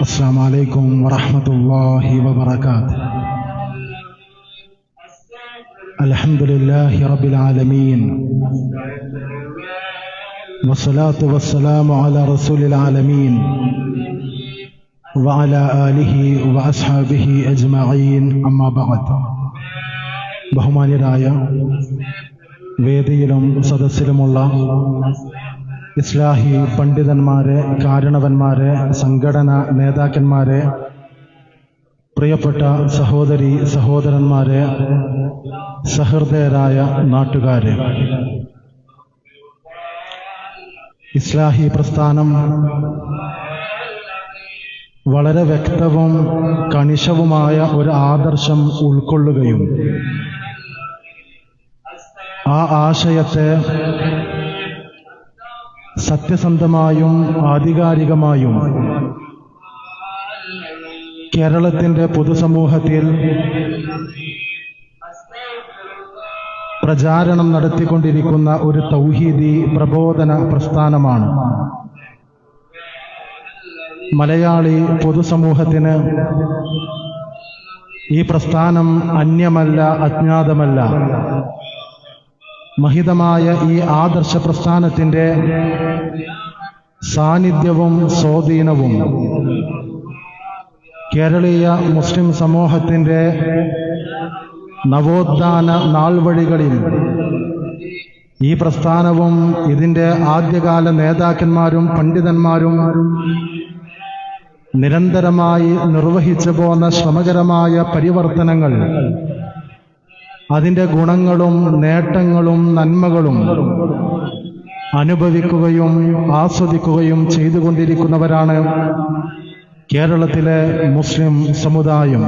السلام عليكم ورحمة الله وبركاته. الحمد لله رب العالمين والصلاة والسلام على رسول العالمين وعلى آله وأصحابه أجمعين أما بعد. ബഹുമാന്യരായ വേദിയിലും സദസ്സിലുമുള്ള ഇസ്ലാഹി പണ്ഡിതന്മാരെ, കാരണവന്മാരെ, സംഘടനാ നേതാക്കന്മാരെ, പ്രിയപ്പെട്ട സഹോദരി സഹോദരന്മാരെ, സഹൃദയരായ നാട്ടുകാരെ, ഇസ്ലാഹി പ്രസ്ഥാനം വളരെ വ്യക്തവും കണിശവുമായ ഒരു ആദർശം ഉൾക്കൊള്ളുകയും ആ ആശയത്തെ സത്യസന്ധമായും ആധികാരികമായും കേരളത്തിന്റെ പൊതുസമൂഹത്തിൽ പ്രചാരണം നടത്തിക്കൊണ്ടിരിക്കുന്ന ഒരു തൗഹീദി പ്രബോധന പ്രസ്ഥാനമാണ്. മലയാളി പൊതുസമൂഹത്തിന് ഈ പ്രസ്ഥാനം അന്യമല്ല, അജ്ഞാതമല്ല. മഹിതമായ ഈ ആദർശ പ്രസ്ഥാനത്തിന്റെ സാന്നിധ്യവും സ്വാധീനവും കേരളീയ മുസ്ലിം സമൂഹത്തിന്റെ നവോത്ഥാന നാൾവഴികളിൽ ഈ പ്രസ്ഥാനവും ഇതിന്റെ ആദ്യകാല നേതാക്കന്മാരും പണ്ഡിതന്മാരും നിരന്തരമായി നിർവഹിച്ചു പോന്ന ശ്രമകരമായ പരിവർത്തനങ്ങൾ, അതിന്റെ ഗുണങ്ങളും നേട്ടങ്ങളും നന്മകളും അനുഭവിക്കുകയും ആസ്വദിക്കുകയും ചെയ്തുകൊണ്ടിരിക്കുന്നവരാണ് കേരളത്തിലെ മുസ്ലിം സമുദായം.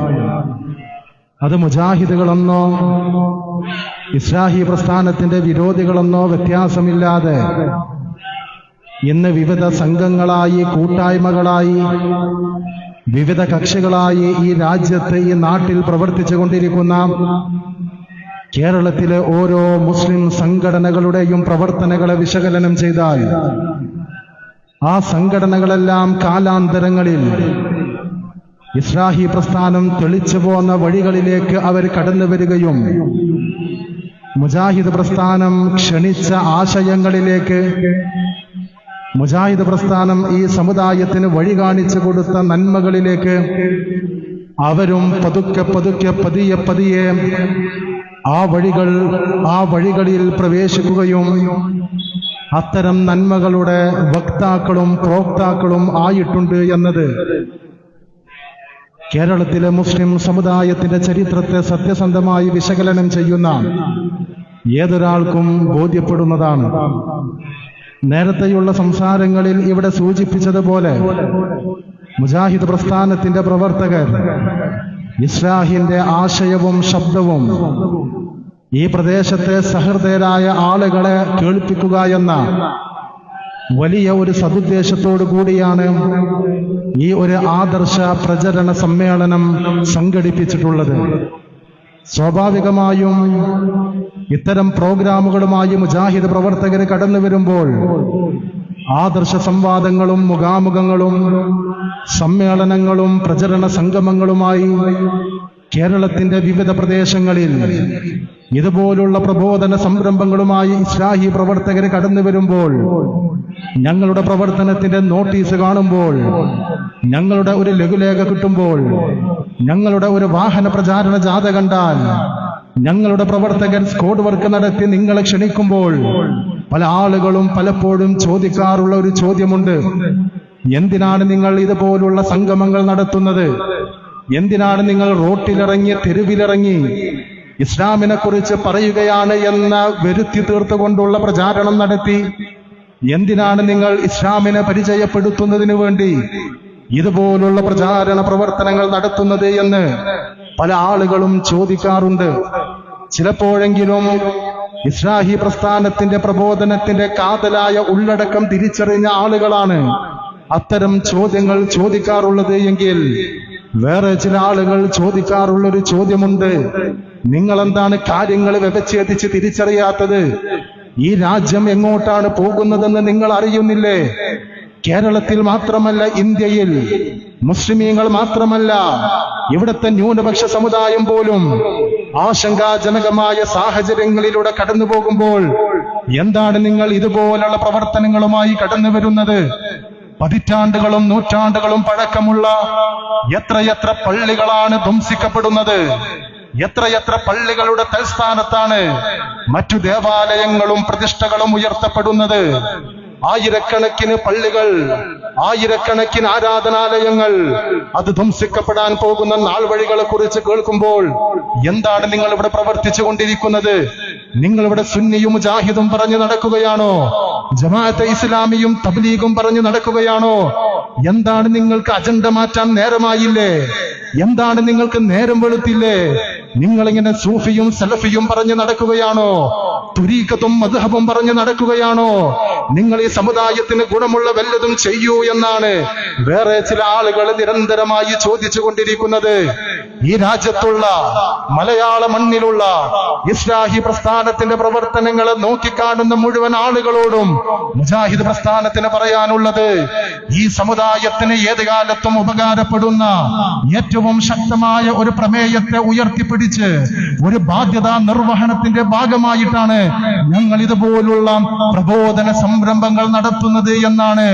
അത് മുജാഹിദുകളെന്നോ ഇസ്ലാഹി പ്രസ്ഥാനത്തിന്റെ വിരോധികളെന്നോ വ്യത്യാസമില്ലാതെ ഇന്ന് വിവിധ സംഘങ്ങളായി, കൂട്ടായ്മകളായി, വിവിധ കക്ഷികളായി ഈ രാജ്യത്ത്, ഈ നാട്ടിൽ പ്രവർത്തിച്ചു കൊണ്ടിരിക്കുന്ന കേരളത്തിലെ ഓരോ മുസ്ലിം സംഘടനകളുടെയും പ്രവർത്തനങ്ങളെ വിശകലനം ചെയ്താൽ ആ സംഘടനകളെല്ലാം കാലാന്തരങ്ങളിൽ ഇസ്ലാഹി പ്രസ്ഥാനം തെളിച്ചു പോന്ന വഴികളിലേക്ക് അവർ കടന്നു വരികയും മുജാഹിദ് പ്രസ്ഥാനം ക്ഷണിച്ച ആശയങ്ങളിലേക്ക്, മുജാഹിദ് പ്രസ്ഥാനം ഈ സമുദായത്തിന് വഴി കാണിച്ചു കൊടുത്ത നന്മകളിലേക്ക് അവരും പതുക്കെ പതുക്കെ പതിയെ പതിയെ ആ വഴികളിൽ പ്രവേശിക്കുകയും അത്തരം നന്മകളുടെ വക്താക്കളും പ്രോക്താക്കളും ആയിട്ടുണ്ട് എന്നത് കേരളത്തിലെ മുസ്ലിം സമുദായത്തിന്റെ ചരിത്രത്തെ സത്യസന്ധമായി വിശകലനം ചെയ്യുന്ന ഏതൊരാൾക്കും ബോധ്യപ്പെടുന്നതാണ്. നേരത്തെയുള്ള സംസാരങ്ങളിൽ ഇവിടെ സൂചിപ്പിച്ചതുപോലെ മുജാഹിദ് പ്രസ്ഥാനത്തിന്റെ പ്രവർത്തകർ ഇസ്ലാഹിന്റെ ആശയവും ശബ്ദവും ഈ പ്രദേശത്തെ സഹൃദയരായ ആളുകളെ കേൾപ്പിക്കുക എന്ന വലിയ ഒരു സതുദ്ദേശത്തോടു കൂടിയാണ് ഈ ഒരു ആദർശ പ്രചരണ സമ്മേളനം സംഘടിപ്പിച്ചിട്ടുള്ളത്. സ്വാഭാവികമായും ഇത്തരം പ്രോഗ്രാമുകളുമായി മുജാഹിദ് പ്രവർത്തകർ കടന്നു വരുമ്പോൾ ആദർശ സംവാദങ്ങളും മുഖാമുഖങ്ങളും സമ്മേളനങ്ങളും പ്രചരണ സംഗമങ്ങളുമായി കേരളത്തിന്റെ വിവിധ പ്രദേശങ്ങളിൽ ഇതുപോലുള്ള പ്രബോധന സംരംഭങ്ങളുമായി ഇസ്ലാഹി പ്രവർത്തകർ കടന്നു വരുമ്പോൾ, ഞങ്ങളുടെ പ്രവർത്തനത്തിന്റെ നോട്ടീസ് കാണുമ്പോൾ, ഞങ്ങളുടെ ഒരു ലഘുലേഖ കിട്ടുമ്പോൾ, ഞങ്ങളുടെ ഒരു വാഹന പ്രചാരണ ജാഥ കണ്ടാൽ, ഞങ്ങളുടെ പ്രവർത്തകർ സ്ക്വാഡ് വർക്ക് നടത്തി നിങ്ങളെ ക്ഷണിക്കുമ്പോൾ പല ആളുകളും പലപ്പോഴും ചോദിക്കാറുള്ള ഒരു ചോദ്യമുണ്ട്: എന്തിനാണ് നിങ്ങൾ ഇതുപോലുള്ള സംഗമങ്ങൾ നടത്തുന്നത്? എന്തിനാണ് നിങ്ങൾ റോട്ടിലിറങ്ങി, തെരുവിലിറങ്ങി ഇസ്ലാമിനെ കുറിച്ച് പറയുകയാണ് എന്ന വരുത്തി തീർത്തുകൊണ്ടുള്ള പ്രചാരണം നടത്തി? എന്തിനാണ് നിങ്ങൾ ഇസ്ലാമിനെ പരിചയപ്പെടുത്തുന്നതിനു വേണ്ടി ഇതുപോലുള്ള പ്രചാരണ പ്രവർത്തനങ്ങൾ നടത്തുന്നത് എന്ന് പല ആളുകളും ചോദിക്കാറുണ്ട്. ചിലപ്പോഴെങ്കിലും ഇസ്ലാഹി പ്രസ്ഥാനത്തിന്റെ പ്രബോധനത്തിന്റെ കാതലായ ഉള്ളടക്കം തിരിച്ചറിഞ്ഞ ആളുകളാണ് അത്തരം ചോദ്യങ്ങൾ ചോദിക്കാറുള്ളത് എങ്കിൽ, വേറെ ചില ആളുകൾ ചോദിക്കാറുള്ളൊരു ചോദ്യമുണ്ട്: നിങ്ങളെന്താണ് കാര്യങ്ങൾ വ്യവച്ഛേദിച്ച് തിരിച്ചറിയാത്തത്? ഈ രാജ്യം എങ്ങോട്ടാണ് പോകുന്നതെന്ന് നിങ്ങൾ അറിയുന്നില്ലേ? കേരളത്തിൽ മാത്രമല്ല, ഇന്ത്യയിൽ മുസ്ലിമീങ്ങൾ മാത്രമല്ല, ഇവിടുത്തെ ന്യൂനപക്ഷ സമുദായം പോലും ആശങ്കാജനകമായ സാഹചര്യങ്ങളിലൂടെ കടന്നു പോകുമ്പോൾ എന്താണ് നിങ്ങൾ ഇതുപോലുള്ള പ്രവർത്തനങ്ങളുമായി കടന്നു വരുന്നത്? പതിറ്റാണ്ടുകളും നൂറ്റാണ്ടുകളും പഴക്കമുള്ള എത്രയെത്ര പള്ളികളാണ് ധ്വംസിക്കപ്പെടുന്നത്? എത്രയെത്ര പള്ളികളുടെ തൽസ്ഥാനത്താണ് മറ്റു ദേവാലയങ്ങളും പ്രതിഷ്ഠകളും ഉയർത്തപ്പെടുന്നത്? ആയിരക്കണക്കിന് പള്ളികൾ, ആയിരക്കണക്കിന് ആരാധനാലയങ്ങൾ അത് ധ്വംസിക്കപ്പെടാൻ പോകുന്ന നാൾ വഴികളെ കുറിച്ച് കേൾക്കുമ്പോൾ എന്താണ് നിങ്ങൾ ഇവിടെ പ്രവർത്തിച്ചു കൊണ്ടിരിക്കുന്നത്? നിങ്ങൾ ഇവിടെ സുന്നിയും മുജാഹിദും പറഞ്ഞു നടക്കുകയാണോ? ജമാഅത്തെ ഇസ്ലാമിയും തബ്ലീഗും പറഞ്ഞു നടക്കുകയാണോ? എന്താണ് നിങ്ങൾക്ക് അജണ്ട മാറ്റാൻ നേരമായില്ലേ? എന്താണ് നിങ്ങൾക്ക് നേരം വെളുത്തില്ലേ? നിങ്ങളിങ്ങനെ സൂഫിയും സലഫിയും പറഞ്ഞു നടക്കുകയാണോ? തുരീഖത്തും മദ്ഹബും പറഞ്ഞു നടക്കുകയാണോ? നിങ്ങൾ ഈ സമുദായത്തിന് ഗുണമുള്ള വല്ലതും ചെയ്യൂ എന്നാണ് വേറെ ചില ആളുകൾ നിരന്തരമായി ചോദിച്ചു കൊണ്ടിരിക്കുന്നത്. ഈ രാജ്യത്തുള്ള മലയാള മണ്ണിലുള്ള ഇസ്ലാഹി പ്രസ്ഥാനത്തിന്റെ പ്രവർത്തനങ്ങളെ നോക്കിക്കാണുന്ന മുഴുവൻ ആളുകളോടും മുജാഹിദ് പ്രസ്ഥാനത്തിന് പറയാനുള്ളത്, ഈ സമുദായത്തിന് ഏത് കാലത്തും ഉപകാരപ്പെടുന്ന ഏറ്റവും ശക്തമായ ഒരു പ്രമേയത്തെ ഉയർത്തിപ്പിടിച്ച് ഒരു ബാധ്യതാ നിർവഹണത്തിന്റെ ഭാഗമായിട്ടാണ് ഞങ്ങൾ ഇതുപോലുള്ള പ്രബോധന സംരംഭങ്ങൾ നടത്തുന്നത് എന്നാണ്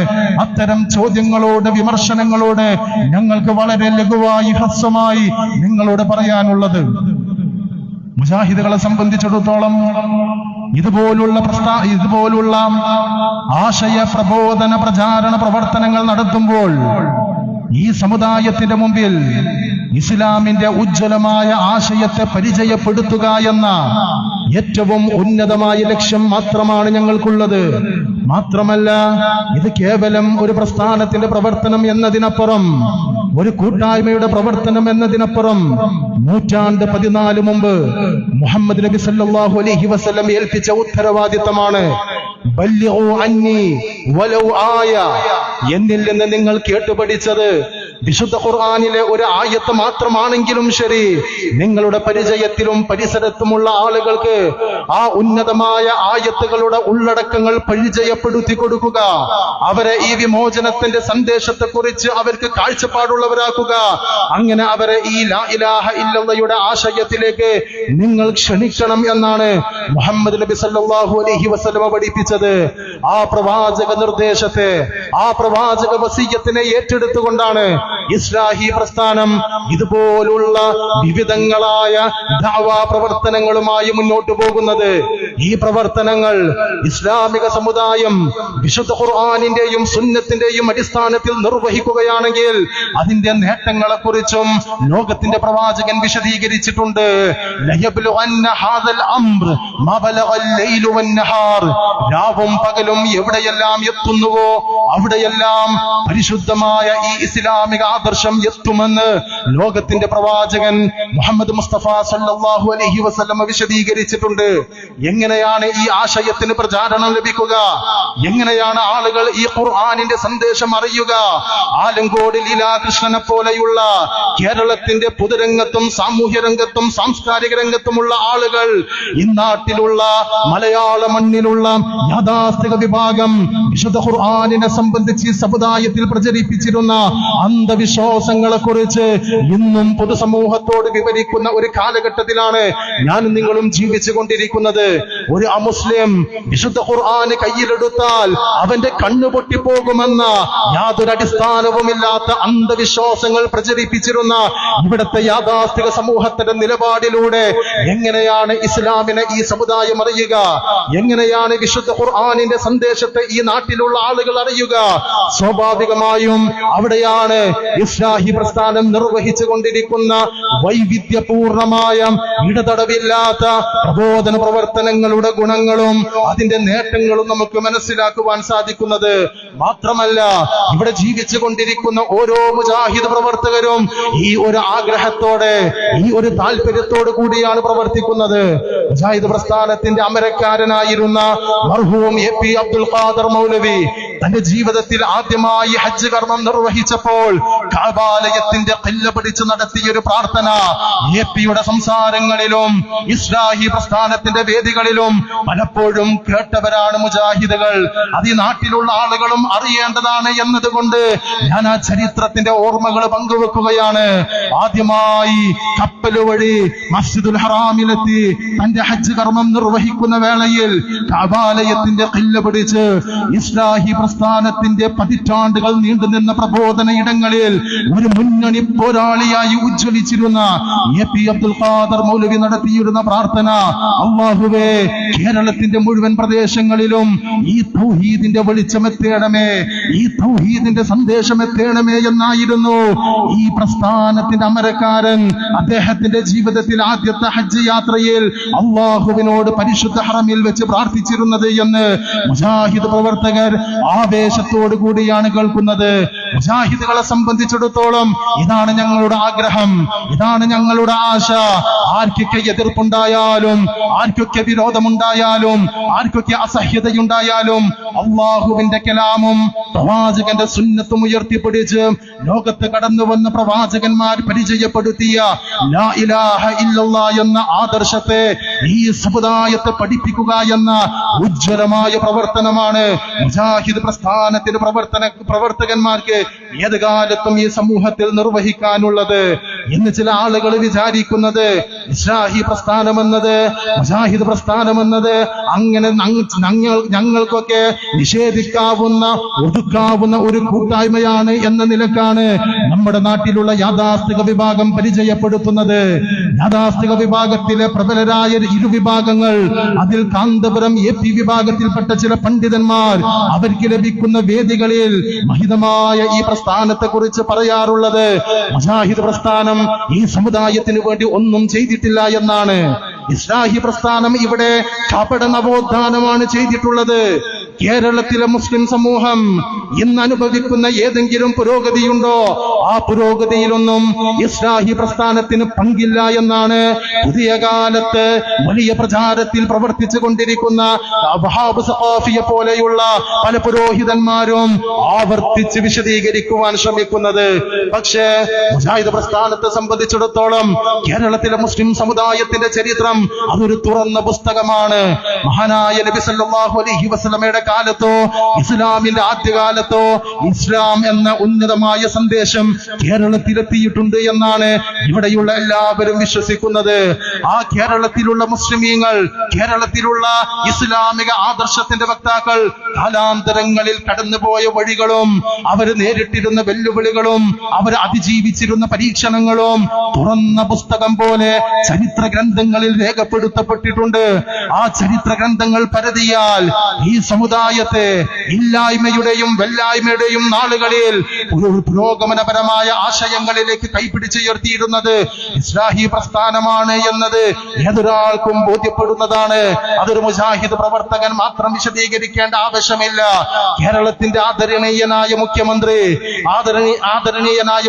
അത്തരം ചോദ്യങ്ങളോട്, വിമർശനങ്ങളോട് ഞങ്ങൾക്ക് വളരെ ലഘുവായി, ഹ്രസ്വമായി നിങ്ങളോട് പറയാനുള്ളത്. മുജാഹിദുകളെ സംബന്ധിച്ചിടത്തോളം ഇതുപോലുള്ള ആശയ പ്രബോധന പ്രചാരണ പ്രവർത്തനങ്ങൾ നടത്തുമ്പോൾ ഈ സമുദായത്തിന്റെ മുമ്പിൽ ഇസ്ലാമിന്റെ ഉജ്ജ്വലമായ ആശയത്തെ പരിചയപ്പെടുത്തുക എന്ന ഏറ്റവും ഉന്നതമായ ലക്ഷ്യം മാത്രമാണ് ഞങ്ങൾക്കുള്ളത്. മാത്രമല്ല, ഇത് കേവലം ഒരു പ്രസ്ഥാനത്തിന്റെ പ്രവർത്തനം എന്നതിനപ്പുറം, ഒരു കൂട്ടായ്മയുടെ പ്രവർത്തനം എന്നതിനപ്പുറം 14 മുമ്പ് മുഹമ്മദ് നബി സല്ലല്ലാഹു അലൈഹി വസല്ലം ഏൽപ്പിച്ച ഉത്തരവാദിത്തമാണ്. ബല്ലിഗു അന്നി വലൗ ആയ, എന്നിൽ നിന്ന് നിങ്ങൾ കേട്ടുപഠിച്ചത് വിശുദ്ധ ഖുർആനിലെ ഒരു ആയത്ത് മാത്രമാണെങ്കിലും ശരി, നിങ്ങളുടെ പരിചയത്തിലും പരിസരത്തുമുള്ള ആളുകൾക്ക് ആ ഉന്നതമായ ആയത്തുകളുടെ ഉള്ളടക്കങ്ങൾ പരിചയപ്പെടുത്തി കൊടുക്കുക. അവരെ ഈ വിമോചനത്തിന്റെ സന്ദേശത്തെക്കുറിച്ച് അവർക്ക് കാഴ്ചപ്പാടുള്ളവരാക്കുക. അങ്ങനെ അവരെ ഈ ലാ ഇലാഹ ഇല്ലല്ലാഹയുടെ ആശയത്തിലേക്ക് നിങ്ങൾ ക്ഷണിക്കണം എന്നാണ് മുഹമ്മദ് നബി സല്ലല്ലാഹു അലൈഹി വസല്ലം പഠിപ്പിച്ചത്. ആ പ്രവാചക നിർദ്ദേശത്തെ, ആ പ്രവാചക വസിയ്യത്തിനെ ഏറ്റെടുത്തുകൊണ്ടാണ് ഇസ്ലാഹി പ്രസ്ഥാനം ഇതുപോലുള്ള വിവിധങ്ങളായ ദഅവാ പ്രവർത്തനങ്ങളുമായി മുന്നോട്ട് പോകുന്നത്. ഈ പ്രവർത്തനങ്ങൾ ഇസ്ലാമിക സമുദായം വിശുദ്ധ ഖുർആനിന്റെയും സുന്നത്തിന്റെയും അടിസ്ഥാനത്തിൽ നിർവഹിക്കുകയാണെങ്കിൽ അതിന്റെ നേട്ടങ്ങളെക്കുറിച്ചും ലോകത്തിന്റെ പ്രവാചകൻ വിശദീകരിച്ചിട്ടുണ്ട്. രാവും പകലും എവിടെയെല്ലാം എത്തുന്നുവോ അവിടെയെല്ലാം പരിശുദ്ധമായ ഈ ഇസ്ലാമിക ആദർശം എത്തുമെന്ന് ലോകത്തിന്റെ പ്രവാചകൻ മുഹമ്മദ് മുസ്തഫ സല്ലല്ലാഹു അലൈഹി വസല്ലം വിശദീകരിച്ചിട്ടുണ്ട്. എങ്ങനെയാണ് ഈ ആശയത്തിന് പ്രചാരണം ലഭിക്കുക? എങ്ങനെയാണ് ആളുകൾ ഈ ഖുർആനിന്റെ സന്ദേശം അറിയുക? ആലങ്കോട് ലീലാകൃഷ്ണനെ പോലെയുള്ള കേരളത്തിന്റെ പൊതുരംഗത്തും സാമൂഹ്യ രംഗത്തും സാംസ്കാരിക രംഗത്തുമുള്ള ആളുകൾ, ഇന്നാട്ടിലുള്ള മലയാള മണ്ണിലുള്ള യാഥാസ്ഥിക വിഭാഗം വിശുദ്ധ ഖുർആനിനെ സംബന്ധിച്ച് ഈ സമുദായത്തിൽ പ്രചരിപ്പിച്ചിരുന്ന അന്ധവിശ്വാസങ്ങളെ കുറിച്ച് ഇന്നും പൊതുസമൂഹത്തോട് വിവരിക്കുന്ന ഒരു കാലഘട്ടത്തിലാണ് ഞാനും നിങ്ങളും ജീവിച്ചു കൊണ്ടിരിക്കുന്നത്. ഒരു അമുസ്ലിം വിശുദ്ധ ഖുർആന് കയ്യിലെടുത്താൽ അവന്റെ കണ്ണു പൊട്ടിപ്പോകുമെന്ന യാതൊരു അടിസ്ഥാനവുമില്ലാത്ത അന്ധവിശ്വാസങ്ങൾ പ്രചരിപ്പിച്ചിരുന്ന ഇവിടുത്തെ യാഥാസ്ഥിക സമൂഹത്തിന്റെ നിലപാടിലൂടെ എങ്ങനെയാണ് ഇസ്ലാമിനെ ഈ സമുദായം അറിയുക? എങ്ങനെയാണ് വിശുദ്ധ ഖുർആനിന്റെ സന്ദേശത്തെ ഈ നാട്ടിലുള്ള ആളുകൾ അറിയുക? സ്വാഭാവികമായും അവിടെയാണ് ഇസ്ലാഹി പ്രസ്ഥാനം നിർവഹിച്ചു കൊണ്ടിരിക്കുന്ന വൈവിധ്യപൂർണമായ ഇടതടവില്ലാത്ത പ്രബോധന പ്രവർത്തനങ്ങളുടെ ഗുണങ്ങളും അതിന്റെ നേട്ടങ്ങളും നമുക്ക് മനസ്സിലാക്കുവാൻ സാധിക്കുന്നത്. മാത്രമല്ല, ഇവിടെ ജീവിച്ചു കൊണ്ടിരിക്കുന്ന ഓരോ മുജാഹിദ് പ്രവർത്തകരും ഈ ഒരു ആഗ്രഹത്തോടെ, ഈ ഒരു താല്പര്യത്തോടു കൂടിയാണ് പ്രവർത്തിക്കുന്നത്. മുജാഹിദ് പ്രസ്ഥാനത്തിന്റെ അമരക്കാരനായിരുന്ന മർഹൂം AP അബ്ദുൽ ഖാദർ മൗലവി തന്റെ ജീവിതത്തിൽ ആദ്യമായി ഹജ്ജ് കർമ്മം നിർവഹിച്ചപ്പോൾ കഅബാലയത്തിന്റെ ഖില്ല പിടിച്ച് നടത്തിയൊരു പ്രാർത്ഥന എപിയുടെ സംസാരങ്ങളിലും ഇസ്ലാഹി പ്രസ്ഥാനത്തിന്റെ വേദികളിലും പലപ്പോഴും കേട്ടവരാണ് മുജാഹിദുകൾ. അത് ഈ നാട്ടിലുള്ള ആളുകളും അറിയേണ്ടതാണ് എന്നതുകൊണ്ട് ഞാൻ ആ ചരിത്രത്തിന്റെ ഓർമ്മകൾ പങ്കുവെക്കുകയാണ്. ആദ്യമായി കപ്പൽ വഴി മസ്ജിദുൽ ഹറാമിലെത്തി തന്റെ ഹജ്ജ് കർമ്മം നിർവഹിക്കുന്ന വേളയിൽ കഅബാലയത്തിന്റെ ഖില്ല പിടിച്ച് ഇസ്ലാഹി പ്രസ്ഥാനത്തിന്റെ പതിറ്റാണ്ടുകൾ നീണ്ടുനിന്ന പ്രബോധന ഇടങ്ങളിൽ ഒരു മുന്നണി പോരാളിയായി ഉജ്ജ്വലിച്ചിരുന്ന എപി അബ്ദുൽ ഖാദർ മൗലവി നടത്തിയിരുന്ന പ്രാർത്ഥന, അല്ലാഹുവേ കേരളത്തിന്റെ മുഴുവൻ പ്രദേശങ്ങളിലും ഈ തൗഹീദിന്റെ വെളിച്ചമെത്തേണമേ, ഈ തൗഹീദിന്റെ സന്ദേശം എത്തേണമേ എന്നായിരുന്നു ഈ പ്രസ്ഥാനത്തിന്റെ അമരക്കാരൻ അദ്ദേഹത്തിന്റെ ജീവിതത്തിൽ ആദ്യത്തെ ഹജ്ജ് യാത്രയിൽ അല്ലാഹുവിനോട് പരിശുദ്ധ ഹറമിൽ വെച്ച് പ്രാർത്ഥിച്ചിരുന്നത് എന്ന് മുജാഹിദ് പ്രവർത്തകർ ആവേശത്തോടു കൂടിയാണ് കേൾക്കുന്നത്. മുജാഹിദുകളെ സംബന്ധിച്ചിടത്തോളം ഇതാണ് ഞങ്ങളുടെ ആഗ്രഹം, ഇതാണ് ഞങ്ങളുടെ ആശ. ആർക്കൊക്കെ എതിർപ്പുണ്ടായാലും, ആർക്കൊക്കെ വിരോധമുണ്ടായാലും, ആർക്കൊക്കെ അസഹ്യതയുണ്ടായാലും അല്ലാഹുവിന്റെ കലാമും പ്രവാചകന്റെ സുന്നത്തും ഉയർത്തിപ്പിടിച്ച് ലോകത്ത് കടന്നു വന്ന പ്രവാചകന്മാർ പരിചയപ്പെടുത്തിയ ലാ ഇലാഹ ഇല്ലല്ലാഹ് എന്ന ആദർശത്തെ ഈ സമുദായത്തെ പഠിപ്പിക്കുക എന്ന ഉജ്ജ്വലമായ പ്രവർത്തനമാണ് മുജാഹിദ് പ്രസ്ഥാനത്തിന്റെ പ്രവർത്തകന്മാർക്ക് ഏത് കാലത്തും ഈ സമൂഹത്തിൽ നിർവഹിക്കാനുള്ളത്. ഇന്ന് ചില ആളുകൾ വിചാരിക്കുന്നത് ഇസ്ലാഹി പ്രസ്ഥാനമെന്നത്, മുജാഹിദ് പ്രസ്ഥാനമെന്നത് അങ്ങനെ ഞങ്ങൾക്കൊക്കെ നിഷേധിക്കാവുന്ന, ഒതുക്കാവുന്ന ഒരു കൂട്ടായ്മയാണ് എന്ന നിലക്കാണ് നമ്മുടെ നാട്ടിലുള്ള യാഥാസ്ഥിക വിഭാഗം പരിചയപ്പെടുത്തുന്നത്. യാഥാസ്ഥിക വിഭാഗത്തിലെ പ്രബലരായ ഇരുവിഭാഗങ്ങൾ, അതിൽ കാന്തപുരം എപി വിഭാഗത്തിൽപ്പെട്ട ചില പണ്ഡിതന്മാർ അവർക്ക് ലഭിക്കുന്ന വേദികളിൽ മഹിതമായ ഈ പ്രസ്ഥാനത്തെ കുറിച്ച് പറയാറുള്ളത് മുജാഹിദ് പ്രസ്ഥാനം ഈ സമുദായത്തിന് വേണ്ടി ഒന്നും ചെയ്തിട്ടില്ല എന്നാണ്. ഇസ്ലാഹി പ്രസ്ഥാനം ഇവിടെ കപട നവോത്ഥാനമാണ് ചെയ്തിട്ടുള്ളത്. കേരളത്തിലെ മുസ്ലിം സമൂഹം ഇന്ന് അനുഭവിക്കുന്ന ഏതെങ്കിലും പുരോഗതിയുണ്ടോ? ആ പുരോഗതിയിലൊന്നും ഇസ്ലാഹി പ്രസ്ഥാനത്തിന് പങ്കില്ല എന്നാണ് പുതിയ കാലത്ത് വലിയ പ്രചാരത്തിൽ പ്രവർത്തിച്ചു കൊണ്ടിരിക്കുന്ന വഹാബ് സഖാഫിയെ പോലെയുള്ള പല പുരോഹിതന്മാരും ആവർത്തിച്ച് വിശദീകരിക്കുവാൻ ശ്രമിക്കുന്നത്. പക്ഷേ മുജാഹിദ് പ്രസ്ഥാനത്തെ സംബന്ധിച്ചിടത്തോളം കേരളത്തിലെ മുസ്ലിം സമുദായത്തിന്റെ ചരിത്രം അതൊരു തുറന്ന പുസ്തകമാണ്. മഹാനായ നബി സല്ലല്ലാഹു അലൈഹി വസല്ലമയുടെ കാലത്തോ ഇസ്ലാമിന്റെ ആദ്യകാലത്തോ ഇസ്ലാം എന്ന ഉന്നതമായ സന്ദേശം കേരളത്തിലെത്തിയിട്ടുണ്ട് എന്നാണ് ഇവിടെയുള്ള എല്ലാവരും വിശ്വസിക്കുന്നത്. ആ കേരളത്തിലുള്ള മുസ്ലിമീങ്ങൾ, കേരളത്തിലുള്ള ഇസ്ലാമിക ആദർശത്തിന്റെ വക്താക്കൾ കാലാന്തരങ്ങളിൽ കടന്നുപോയ വഴികളും അവർ നേരിട്ടിരുന്ന വെല്ലുവിളികളും അവർ അതിജീവിച്ചിരുന്ന പരീക്ഷണങ്ങളും തുറന്ന പുസ്തകം പോലെ ചരിത്ര ഗ്രന്ഥങ്ങളിൽ രേഖപ്പെടുത്തപ്പെട്ടിട്ടുണ്ട്. ആ ചരിത്ര ഗ്രന്ഥങ്ങൾ പരതിയാൽ ഈ സമുദായത്തെ ഇല്ലായ്മയുടെയും വെല്ലായ്മയുടെയും നാളുകളിൽ പുരോഗമനപരമായ ആശയങ്ങളിലേക്ക് കൈപിടിച്ചുയർത്തിയിരുന്നത് ഇസ്ലാഹി പ്രസ്ഥാനമാണ് എന്നത് ഏതൊരാൾക്കും ബോധ്യപ്പെടുന്നതാണ്. അതൊരു മുജാഹിദ് പ്രവർത്തകൻ മാത്രം വിശദീകരിക്കേണ്ട ആവശ്യമില്ല. കേരളത്തിന്റെ ആദരണീയനായ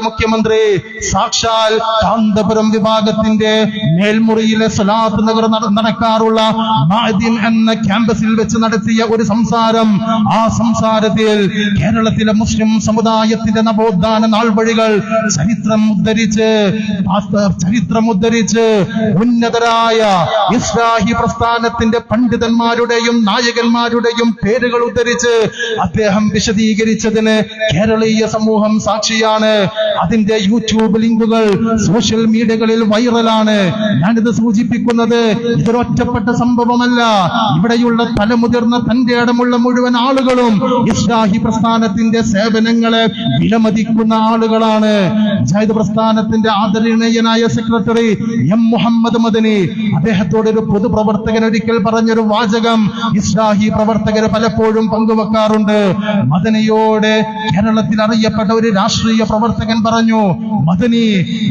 മുഖ്യമന്ത്രി സാക്ഷാൽ കാന്തപുരം വിഭാഗത്തിന്റെ മേൽമുറിയിലെ സ്വലാത്ത് നഗർ നടക്കാറുള്ള മഅദിൻ എന്ന ക്യാമ്പസിൽ വെച്ച് നടത്തിയ ഒരു സംസാരം, ആ സംസാരത്തിൽ കേരളത്തിലെ മുസ്ലിം സമുദായത്തിന്റെ നവോത്ഥാന നാൾവഴികൾ ചരിത്രം ഉദ്ധരിച്ച് ഉന്നതരായ ഇസ്ലാഹി പ്രസ്ഥാനത്തിന്റെ പണ്ഡിതന്മാരുടെയും നായകന്മാരുടെയും പേരുകൾ ഉദ്ധരിച്ച് അദ്ദേഹം വിശദീകരിച്ചതിന് കേരളീയ സമൂഹം സാക്ഷിയാണ്. അതിന്റെ യൂട്യൂബ് ലിങ്കുകൾ സോഷ്യൽ മീഡിയകളിൽ വൈറലാണ്. ഞാനിത് സൂചിപ്പിക്കുന്നത് ഇതൊരൊറ്റപ്പെട്ട സംഭവമല്ല. ഇവിടെയുള്ള തലമുതിർന്ന തന്റെ ഇടമുള്ള മുഴുവൻ ആളുകളും ഇസ്ലാഹി പ്രസ്ഥാനത്തിന്റെ സേവനങ്ങളെ വിലമതിക്കുന്ന ആളുകളാണ്. മുജാഹിദ് പ്രസ്ഥാനത്തിന്റെ ആദരണീയനായ സെക്രട്ടറി എം മുഹമ്മദ് മദനി, അദ്ദേഹത്തോടൊരു പൊതുപ്രവർത്തകൻ ഒരിക്കൽ പറഞ്ഞൊരു വാചകം ഇസ്ലാഹി പ്രവർത്തകർ പലപ്പോഴും പങ്കുവെക്കാറുണ്ട്. മദനിയോട് കേരളത്തിൽ അറിയപ്പെട്ട ഒരു രാഷ്ട്രീയ പ്രവർത്തകൻ പറഞ്ഞു, മദനി,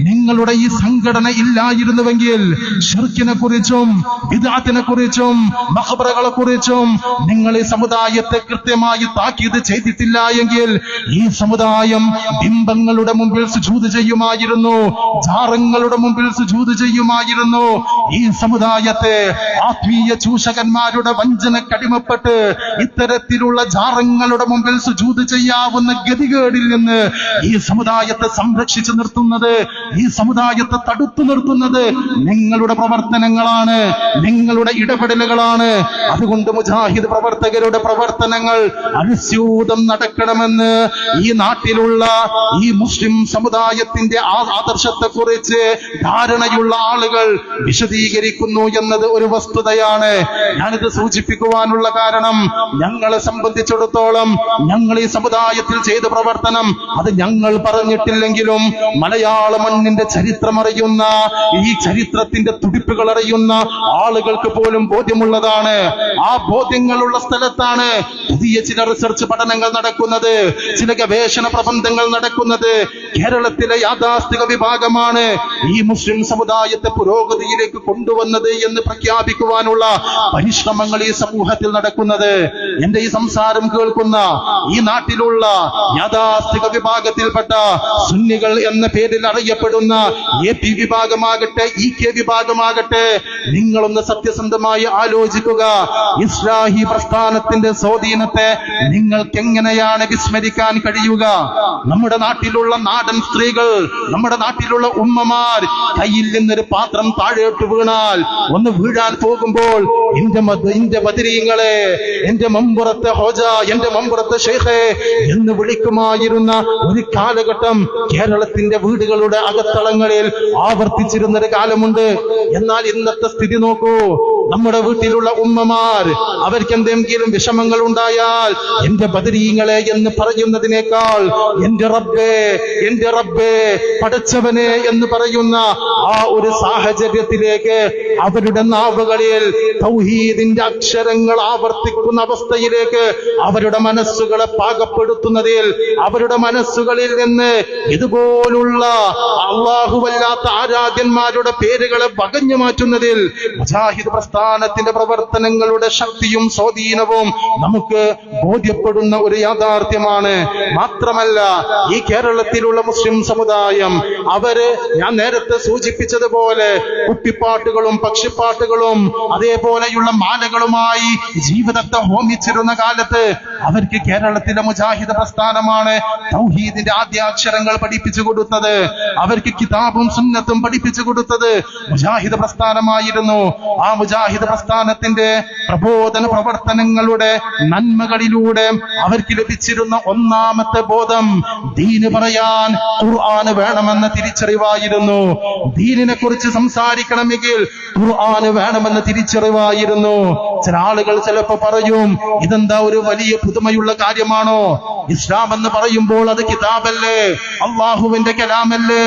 നിങ്ങൾ നിങ്ങളുടെ ഈ സംഘടന ഇല്ലായിരുന്നുവെങ്കിൽ ശിർക്കിനെ കുറിച്ചും ബിദ്അത്തിനെ കുറിച്ചും മഖ്ബറകളെ കുറിച്ചും നിങ്ങൾ ഈ സമുദായത്തെ കൃത്യമായി താക്കീത് ചെയ്തിട്ടില്ല എങ്കിൽ ഈ സമുദായം ബിംബങ്ങളുടെ മുമ്പിൽ സുജൂദ് ചെയ്യുമായിരുന്നു, ജാറങ്ങളുടെ മുമ്പിൽ സുജൂദ് ചെയ്യുമായിരുന്നു. ഈ സമുദായത്തെ ആത്മീയ ചൂഷകന്മാരുടെ വഞ്ചനക്കടിമപ്പെട്ട് ഇത്തരത്തിലുള്ള ജാറങ്ങളുടെ മുമ്പിൽ സുജൂദ് ചെയ്യാവുന്ന ഗതികേടിൽ നിന്ന് ഈ സമുദായത്തെ സംരക്ഷിച്ചു നിർത്തുന്നത്, ഈ സമുദായത്തെ തടുത്തു നിർത്തുന്നത് നിങ്ങളുടെ പ്രവർത്തനങ്ങളാണ്, നിങ്ങളുടെ ഇടപെടലുകളാണ്. അതുകൊണ്ട് മുജാഹിദ് പ്രവർത്തകരുടെ പ്രവർത്തനങ്ങൾ അനുസ്യൂതം നടക്കണമെന്ന് ഈ നാട്ടിലുള്ള ഈ മുസ്ലിം സമുദായത്തിന്റെ ആദർശത്തെ കുറിച്ച് ധാരണയുള്ള ആളുകൾ വിശദീകരിക്കുന്നു എന്നത് ഒരു വസ്തുതയാണ്. ഞാനിത് സൂചിപ്പിക്കുവാനുള്ള കാരണം, ഞങ്ങളെ സംബന്ധിച്ചിടത്തോളം ഞങ്ങൾ ഈ സമുദായത്തിൽ ചെയ്ത പ്രവർത്തനം അത് ഞങ്ങൾ പറഞ്ഞിട്ടില്ലെങ്കിലും മലയാള മണ്ണിന്റെ ചരിത്രം അറിയുന്ന, ഈ ചരിത്രത്തിന്റെ തുടിപ്പുകൾ അറിയുന്ന ആളുകൾക്ക് പോലും ബോധ്യമുള്ളതാണ്. ആ ബോധ്യങ്ങളുള്ള സ്ഥലത്താണ് പുതിയ ചില റിസർച്ച് പഠനങ്ങൾ നടക്കുന്നത്, ചില ഗവേഷണ പ്രബന്ധങ്ങൾ നടക്കുന്നത്. കേരളത്തിലെ യാഥാസ്ഥിക വിഭാഗമാണ് ഈ മുസ്ലിം സമുദായത്തെ പുരോഗതിയിലേക്ക് കൊണ്ടുവന്നത് എന്ന് പ്രഖ്യാപിക്കുവാനുള്ള പരിശ്രമങ്ങൾ ഈ സമൂഹത്തിൽ നടക്കുന്നത്. എന്റെ ഈ സംസാരം കേൾക്കുന്ന ഈ നാട്ടിലുള്ള യാഥാസ്ഥിക വിഭാഗത്തിൽപ്പെട്ട സുന്നികൾ എന്ന പേരിൽ അറിയപ്പെടുന്ന AP വിഭാഗമാകട്ടെ, EK വിഭാഗമാകട്ടെ, നിങ്ങളൊന്ന് സത്യസന്ധമായി ആലോചിക്കുക. ഇസ്ലാഹി പ്രസ്ഥാനത്തിന്റെ സ്വാധീനത്തെ നിങ്ങൾക്ക് എങ്ങനെയാണ് വിസ്മരിക്കാൻ കഴിയുക? നമ്മുടെ നാട്ടിലുള്ള നാടൻ സ്ത്രീകൾ, നമ്മുടെ നാട്ടിലുള്ള ഉമ്മമാർ കയ്യിൽ നിന്നൊരു പാത്രം താഴോട്ട് വീണാൽ, ഒന്ന് വീഴാൻ പോകുമ്പോൾ എന്റെ ബദരീങ്ങളെ, എന്റെ മമ്പുറത്തെ ഹോജ, എന്റെ മമ്പുറത്തെ ഷെയ്ഖേ എന്ന് വിളിക്കുമായിരുന്ന ഒരു കാലഘട്ടം കേരളത്തിന്റെ വീടുകളുടെ അകത്തളങ്ങളിൽ ആവർത്തിച്ചിരുന്നൊരു കാലമുണ്ട്. എന്നാൽ ഇന്നത്തെ സ്ഥിതി നോക്കൂ. നമ്മുടെ വീട്ടിലുള്ള ഉമ്മമാർ അവർക്ക് എന്തെങ്കിലും വിഷമങ്ങൾ ഉണ്ടായാൽ എന്റെ ബദരീങ്ങളെ എന്ന് പറയുന്നതിനേക്കാൾ എന്റെ റബ്ബേ പടച്ചവനെ എന്ന് പറയുന്ന ആ ഒരു സാഹചര്യത്തിലേക്ക് അവരുടെ നാവുകളിൽ തൗഹീദിന്റെ അക്ഷരങ്ങൾ ആവർത്തിക്കുന്ന അവസ്ഥയിലേക്ക് അവരുടെ മനസ്സുകളെ പാകപ്പെടുത്തുന്നതിൽ, അവരുടെ മനസ്സുകളിൽ നിന്ന് ഇതുപോലുള്ള അല്ലാഹുവല്ലാത്ത ആരാധ്യന്മാരുടെ പേരുകളെ വകഞ്ഞു മാറ്റുന്നതിൽ മുജാഹിദ് പ്രസ്ഥാനത്തിന്റെ പ്രവർത്തനങ്ങളുടെ ശക്തിയും സ്വാധീനവും നമുക്ക് ബോധ്യപ്പെടുന്ന ഒരു യാഥാർത്ഥ്യമാണ്. മാത്രമല്ല, ഈ കേരളത്തിലുള്ള മുസ്ലിം സമുദായം ഞാൻ നേരത്തെ സൂചിപ്പിച്ചതുപോലെ കുപ്പിപ്പാട്ടുകളും പക്ഷിപ്പാട്ടുകളും അതേപോലെയുള്ള മാലകളുമായി ജീവിതത്തെ ഹോമിച്ചിരുന്ന കാലത്ത് അവർക്ക് കേരളത്തിലെ മുജാഹിദ് പ്രസ്ഥാനമാണ് തൗഹീദിന്റെ ആദ്യാക്ഷരങ്ങൾ പഠിപ്പിച്ചു കൊടുത്തത്. അവർക്ക് കിതാബും സുന്നത്തും പഠിപ്പിച്ചു കൊടുത്തത് മുജാഹിദ് പ്രസ്ഥാനമായിരുന്നു. ആ മുജാഹിദ് പ്രസ്ഥാനത്തിന്റെ പ്രബോധന പ്രവർത്തനങ്ങളുടെ നന്മകളിലൂടെ അവർക്ക് ലഭിച്ചിരുന്ന ഒന്നാമത്തെ ബോധം ദീന് പറയാൻ ഖുർആന് വേണമെന്ന തിരിച്ചറിവായിരുന്നു. ദീനിനെ കുറിച്ച് സംസാരിക്കണമെങ്കിൽ ഖുർആന് വേണമെന്ന തിരിച്ചറിവായിരുന്നു. ചില ആളുകൾ ചിലപ്പോ പറയും, ഇതെന്താ ഒരു വലിയ പുതുമയുള്ള കാര്യമാണോ? ഇസ്ലാം എന്ന് പറയുമ്പോൾ അത് കിതാബല്ലേ, അള്ളാഹുവിന്റെ കലാമല്ലേ?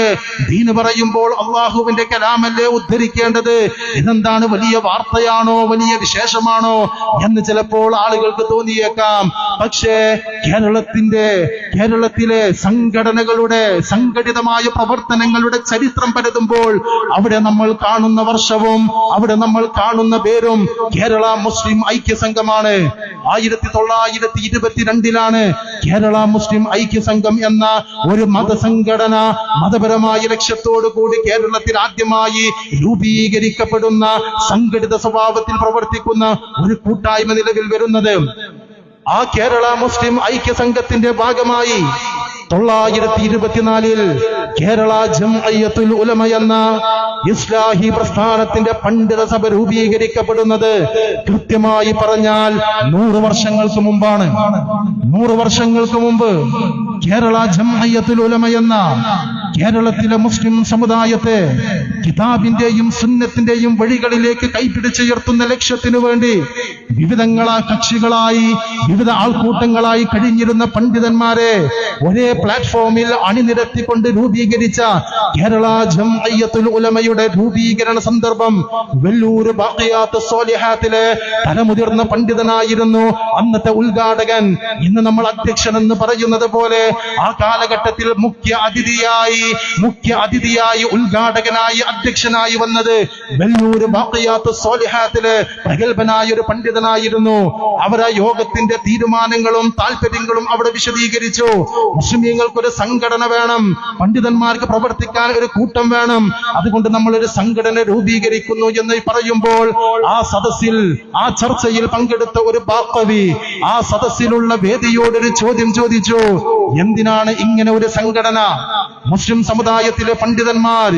ദീന് പറയുമ്പോൾ അള്ളാഹുവിന്റെ കലാമല്ലേ ഉദ്ധരിക്കേണ്ടത്? ഇതെന്താണ് വലിയ വാർത്തയാണോ, വലിയ വിശേഷമാണോ എന്ന് ചിലപ്പോൾ ആളുകൾക്ക് തോന്നിയേക്കാം. പക്ഷേ കേരളത്തിലെ സംഘടനകളുടെ സംഘടിതമായ പ്രവർത്തനങ്ങളുടെ ചരിത്രം പരതുമ്പോൾ അവിടെ നമ്മൾ കാണുന്ന വർഷവും അവിടെ നമ്മൾ കാണുന്ന പേരും കേരള മുസ്ലിം ഐക്യ സംഘമാണ്. 1922 കേരള മുസ്ലിം ഐക്യ സംഘം എന്ന ഒരു മതസംഘടന മതപരമായ ലക്ഷ്യത്തോടു കൂടി കേരളത്തിൽ ആദ്യമായി രൂപീകരിക്കപ്പെടുന്ന സംഘടിത സ്വഭാവത്തിൽ പ്രവർത്തിക്കുന്ന ഒരു കൂട്ടായ്മ നിലവിൽ വരുന്നത്. ആ കേരള മുസ്ലിം ഐക്യ സംഘത്തിന്റെ ഭാഗമായി 1924 കേരള ജംഇയ്യത്തുൽ ഉലമ എന്ന ഇസ്ലാഹി പ്രസ്ഥാനത്തിന്റെ പണ്ഡിത സഭ രൂപീകരിക്കപ്പെടുന്നത് കൃത്യമായി പറഞ്ഞാൽ 100 വർഷങ്ങൾക്ക് മുമ്പാണ്. 100 വർഷങ്ങൾക്ക് മുമ്പ് കേരള ജംഇയ്യത്തുൽ ഉലമ എന്ന കേരളത്തിലെ മുസ്ലിം സമുദായത്തെ കിതാബിന്റെയും സുന്നത്തിന്റെയും വഴികളിലേക്ക് കൈപിടിച്ചുയർത്തുന്ന ലക്ഷ്യത്തിനു വേണ്ടി കക്ഷികളായി വിവിധ ആൾക്കൂട്ടങ്ങളായി കഴിഞ്ഞിരുന്ന പണ്ഡിതന്മാരെ ഒരേ പ്ലാറ്റ്ഫോമിൽ അണിനിരത്തിക്കൊണ്ട് രൂപീകരിച്ച കേരള ജംഇയ്യത്തുൽ ഉലമയുടെ രൂപീകരണ സന്ദർഭം വെല്ലൂർ ബാഖിയാത്ത് സ്വാലിഹാത്തിലെ തലമുതിർന്ന പണ്ഡിതനായിരുന്നു അന്നത്തെ ഉദ്ഘാടകൻ. ഇന്ന് നമ്മൾ അധ്യക്ഷൻ എന്ന് പറയുന്നത് പോലെ ആ കാലഘട്ടത്തിൽ മുഖ്യ അതിഥിയായി ചടങ്ങിനായി മുഖ്യ അതിഥിയായി, ഉദ്ഘാടകനായി, അധ്യക്ഷനായി വന്നത് വെല്ലൂർ ബാഖിയാത്ത് സ്വാലിഹാത്തിലെ പ്രഗത്ഭനായ ഒരു പണ്ഡിതനായിരുന്നു. അവരാ യോഗത്തിന്റെ തീരുമാനങ്ങളും താല്പര്യങ്ങളും അവിടെ വിശദീകരിച്ചു. മുസ്ലിമീങ്ങൾക്കൊരു സംഘടന വേണം, പണ്ഡിതന്മാർക്ക് പ്രവർത്തിക്കാൻ ഒരു കൂട്ടം വേണം, അതുകൊണ്ട് നമ്മൾ ഒരു സംഘടന രൂപീകരിക്കുന്നു എന്ന് പറയുമ്പോൾ ആ സദസ്സിൽ, ആ ചർച്ചയിൽ പങ്കെടുത്ത ഒരു ബാഖവി ആ സദസ്സിലുള്ള വേദിയോടൊരു ചോദ്യം ചോദിച്ചു, എന്തിനാണ് ഇങ്ങനെ ഒരു സംഘടന? മുസ്ലിം സമുദായത്തിലെ പണ്ഡിതന്മാർ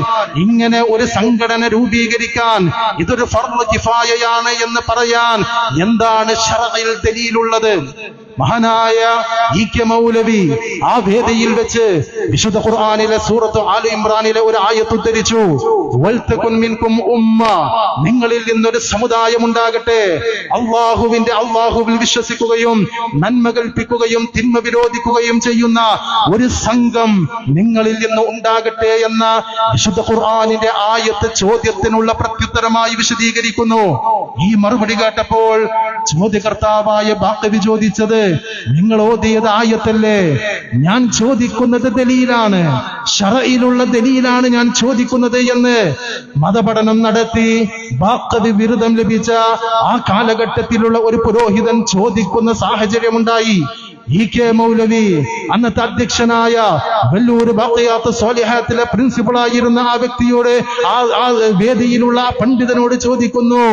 ഇങ്ങനെ ഒരു സംഘടന രൂപീകരിക്കാൻ, ഇതൊരു ഫർള് കിഫായയാണ് എന്ന് പറയാൻ എന്താണ് ശറഇൽ ദലീലുള്ളത്? മഹാനായ ഇ.കെ. മൗലവി ആ വേദിയിൽ വെച്ച് വിശുദ്ധ ഖുർആനിലെ സൂറത്ത് ആല ഇമ്രാനിലെ ഒരു ആയത്ത് ഉദ്ധരിച്ചു, വൽതകുൻ മിൻകും ഉമ്മ, നിങ്ങളിൽ നിന്നൊരു സമുദായം ഉണ്ടാകട്ടെ, അള്ളാഹുവിൽ വിശ്വസിക്കുകയും നന്മ കൽപ്പിക്കുകയും തിന്മ വിരോധിക്കുകയും ചെയ്യുന്ന ഒരു സംഘം നിങ്ങളിൽ നിന്ന് ഉണ്ടാകട്ടെ എന്ന വിശുദ്ധ ഖുർആനിന്റെ ആയത്ത് ചോദ്യത്തിനുള്ള പ്രത്യുത്തരമായി വിശദീകരിക്കുന്നു. ഈ മറുപടി കേട്ടപ്പോൾ ചോദ്യകർത്താവായ ബാഖവി ചോദിച്ചത്, നിങ്ങൾ ഓതിയത് ആയത്തല്ലേ? ഞാൻ ചോദിക്കുന്നത് ദലീലാണ്, ശറഇലുള്ള ദലീലാണ് ഞാൻ ചോദിക്കുന്നത് എന്ന് മതപഠനം നടത്തി ബാഖവി ബിരുദം ലഭിച്ച ആ കാലഘട്ടത്തിലുള്ള ഒരു പുരോഹിതൻ ചോദിക്കുന്ന സാഹചര്യമുണ്ടായി. ഇ.കെ. മൗലവി അന്നത്തെ അധ്യക്ഷനായ വെല്ലൂർ ബാഖിയാത്ത് സ്വാലിഹാത്തിലെ പ്രിൻസിപ്പളായിരുന്ന ആ വ്യക്തിയോട്, ആ വേദിയിലുള്ള പണ്ഡിതനോട് ചോദിക്കുന്നു,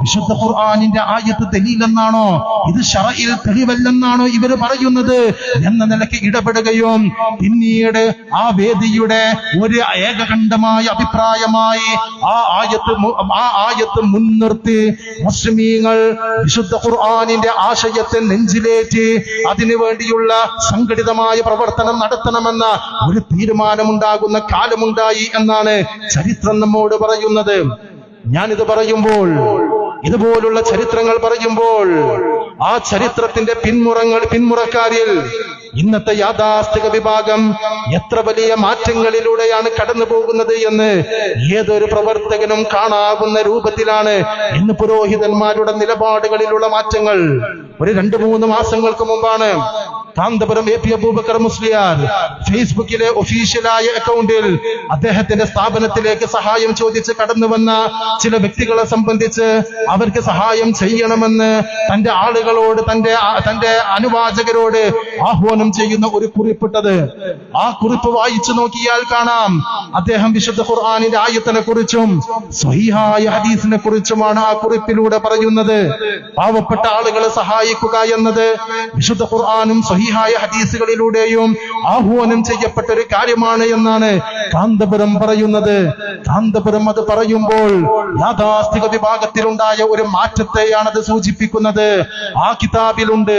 വിശുദ്ധ ഖുർആനിന്റെ ആയത്ത് ദലീലെന്നാണോ, ഇത് ശറഇൽ തെളിവല്ലെന്നാണോ ഇവർ പറയുന്നത് എന്ന നിലയ്ക്ക് ഇടപെടുകയും പിന്നീട് ആ വേദിയുടെ ഒരു ഏകകണ്ഠമായ അഭിപ്രായമായി ആ ആയത്ത് മുൻനിർത്തി മുസ്ലിമീങ്ങൾ വിശുദ്ധ ഖുർആനിന്റെ ആശയത്തെ നെഞ്ചിലേറ്റി അതിനു വേണ്ടിയുള്ള സംഘടിതമായ പ്രവർത്തനം നടത്തണമെന്ന ഒരു തീരുമാനമുണ്ടാകുന്ന കാലമുണ്ടായി എന്നാണ് ചരിത്രം നമ്മോട് പറയുന്നത്. ഞാനിത് പറയുമ്പോൾ, ഇതുപോലുള്ള ചരിത്രങ്ങൾ പറയുമ്പോൾ, ആ ചരിത്രത്തിന്റെ പിന്മുറക്കാരിൽ ഇന്നത്തെ യാഥാസ്ഥിക വിഭാഗം എത്ര വലിയ മാറ്റങ്ങളിലൂടെയാണ് കടന്നു പോകുന്നത് എന്ന് ഏതൊരു പ്രവർത്തകനും കാണാവുന്ന രൂപത്തിലാണ് ഇന്ന് പുരോഹിതന്മാരുടെ നിലപാടുകളിലുള്ള മാറ്റങ്ങൾ. ഒരു 2-3 മാസങ്ങൾക്ക് മുമ്പാണ് കാന്തപുരം എ പി അബൂബക്കർ മുസ്ലിയാർ ഫേസ്ബുക്കിലെ ഒഫീഷ്യലായ അക്കൗണ്ടിൽ അദ്ദേഹത്തിന്റെ സ്ഥാപനത്തിലേക്ക് സഹായം ചോദിച്ച് കടന്നു വന്ന ചില വ്യക്തികളെ സംബന്ധിച്ച് അവർക്ക് സഹായം ചെയ്യണമെന്ന് തന്റെ ആളുകളോട്, തന്റെ അനുവാചകരോട് ആഹ്വാനം ചെയ്യുന്ന ഒരു കുറിപ്പിട്ടത്. ആ കുറിപ്പ് വായിച്ചു നോക്കിയാൽ കാണാം, അദ്ദേഹം വിശുദ്ധ ഖുർആനിന്റെ ആയത്തിനെ കുറിച്ചും സ്വഹീഹായ ഹദീസിനെ കുറിച്ചുമാണ് ആ കുറിപ്പിലൂടെ പറയുന്നത്. പാവപ്പെട്ട ആളുകളെ സഹായിക്കുക എന്നത് വിശുദ്ധ ഖുർആനും സ്വഹീഹായ ഹദീസുകളിലൂടെയും ആഹ്വാനം ചെയ്യപ്പെട്ട ഒരു കാര്യമാണ് എന്നാണ് കാന്തപുരം പറയുന്നത്. കാന്തപുരം അത് പറയുമ്പോൾ യാഥാസ്ഥിക വിഭാഗത്തിലുണ്ടായ ഒരു മാറ്റത്തെയാണ് അത് സൂചിപ്പിക്കുന്നത്. ആ കിതാബിലുണ്ട്,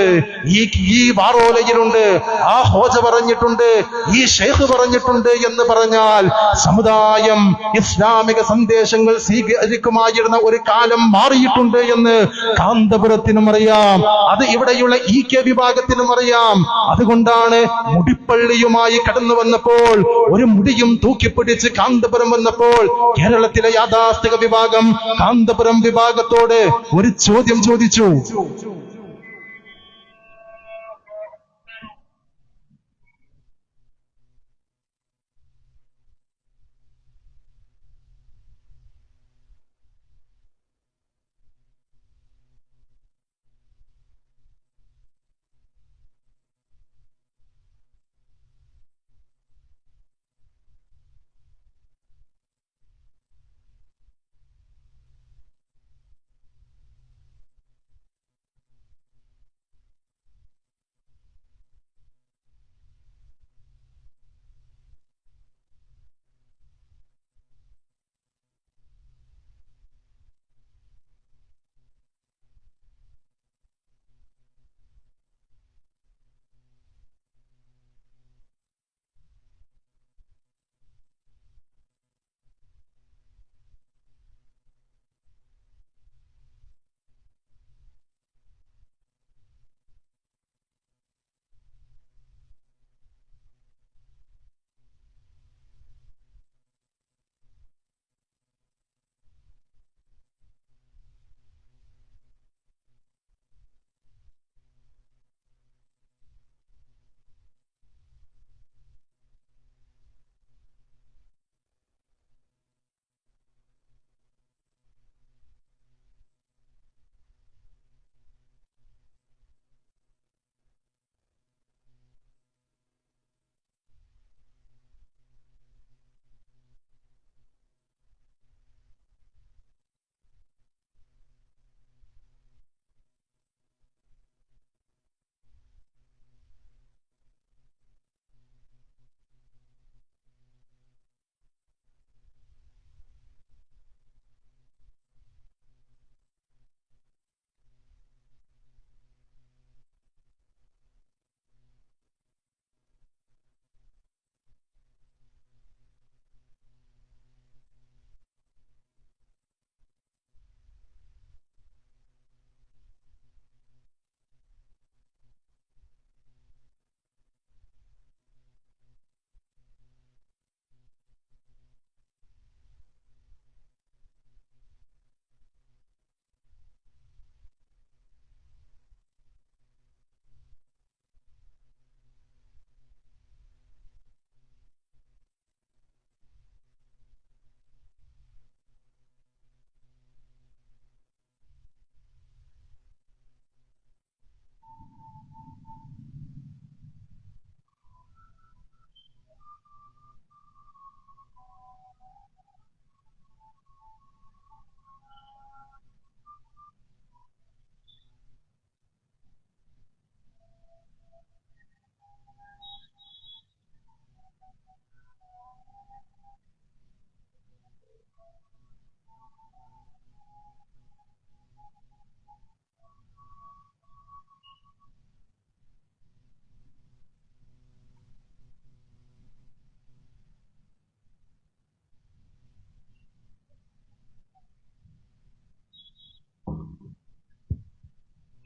ഈ വാറോലയിലുണ്ട്, ആ ഹോജ പറഞ്ഞിട്ടുണ്ട്, ഈ ഷെയ്ഖ് പറഞ്ഞിട്ടുണ്ട് എന്ന് പറഞ്ഞാൽ സമുദായം ഇസ്ലാമിക സന്ദേശങ്ങൾ സ്വീകരിക്കുമായിരുന്ന ഒരു കാലം മാറിയിട്ടുണ്ട് എന്ന് കാന്തപുരത്തിനും അറിയാം, അത് ഇവിടെയുള്ള ഇ.കെ. വിഭാഗത്തിനും അറിയാം. അതുകൊണ്ടാണ് മുടിപ്പള്ളിയുമായി കടന്നു വന്നപ്പോൾ, ഒരു മുടിയും തൂക്കിപ്പിടിച്ച് കാന്തപുരം വന്നപ്പോൾ കേരളത്തിലെ യാഥാസ്ഥിക വിഭാഗം കാന്തപുരം വിഭാഗത്തോട് ഒരു ചോദ്യം ചോദിച്ചു.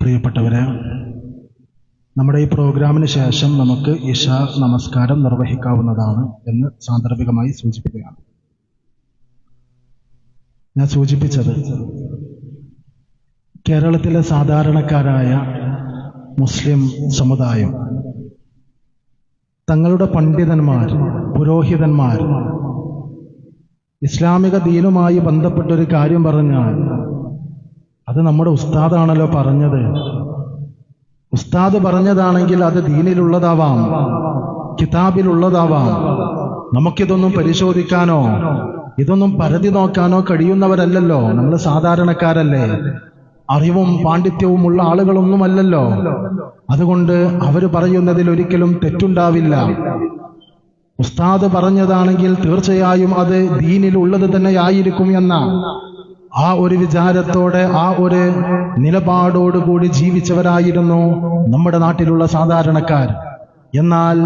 പ്രിയപ്പെട്ടവരെ, നമ്മുടെ ഈ പ്രോഗ്രാമിന് ശേഷം നമുക്ക് ഇശാ നമസ്കാരം നിർവഹിക്കാവുന്നതാണ് എന്ന് സാന്ദർഭികമായി സൂചിപ്പിക്കുകയാണ്. ഞാൻ സൂചിപ്പിച്ചത് കേരളത്തിലെ സാധാരണക്കാരായ മുസ്ലിം സമുദായം തങ്ങളുടെ പണ്ഡിതന്മാർ, പുരോഹിതന്മാർ ഇസ്ലാമിക ദീനുമായി ബന്ധപ്പെട്ടൊരു കാര്യം പറഞ്ഞാൽ അത് നമ്മുടെ ഉസ്താദാണല്ലോ പറഞ്ഞത്. ഉസ്താദ് പറഞ്ഞതാണെങ്കിൽ അത് ദീനിലുള്ളതാവാം, കിതാബിലുള്ളതാവാം. നമുക്കിതൊന്നും പരിശോധിക്കാനോ ഇതൊന്നും പരതി നോക്കാനോ കഴിയുന്നവരല്ലല്ലോ. നമ്മൾ സാധാരണക്കാരല്ലേ, അറിവും പാണ്ഡിത്യവും ഉള്ള ആളുകളൊന്നുമല്ലല്ലോ. അതുകൊണ്ട് അവർ പറയുന്നതിൽ ഒരിക്കലും തെറ്റുണ്ടാവില്ല. ഉസ്താദ് പറഞ്ഞതാണെങ്കിൽ തീർച്ചയായും അത് ദീനിലുള്ളത് തന്നെയായിരിക്കും എന്ന ആ ഒരു വിചാരത്തോടെ, ആ ഒരു നിലപാടോടുകൂടി ജീവിച്ചവരായിരുന്നു നമ്മുടെ നാട്ടിലുള്ള സാധാരണക്കാർ. എന്നാൽ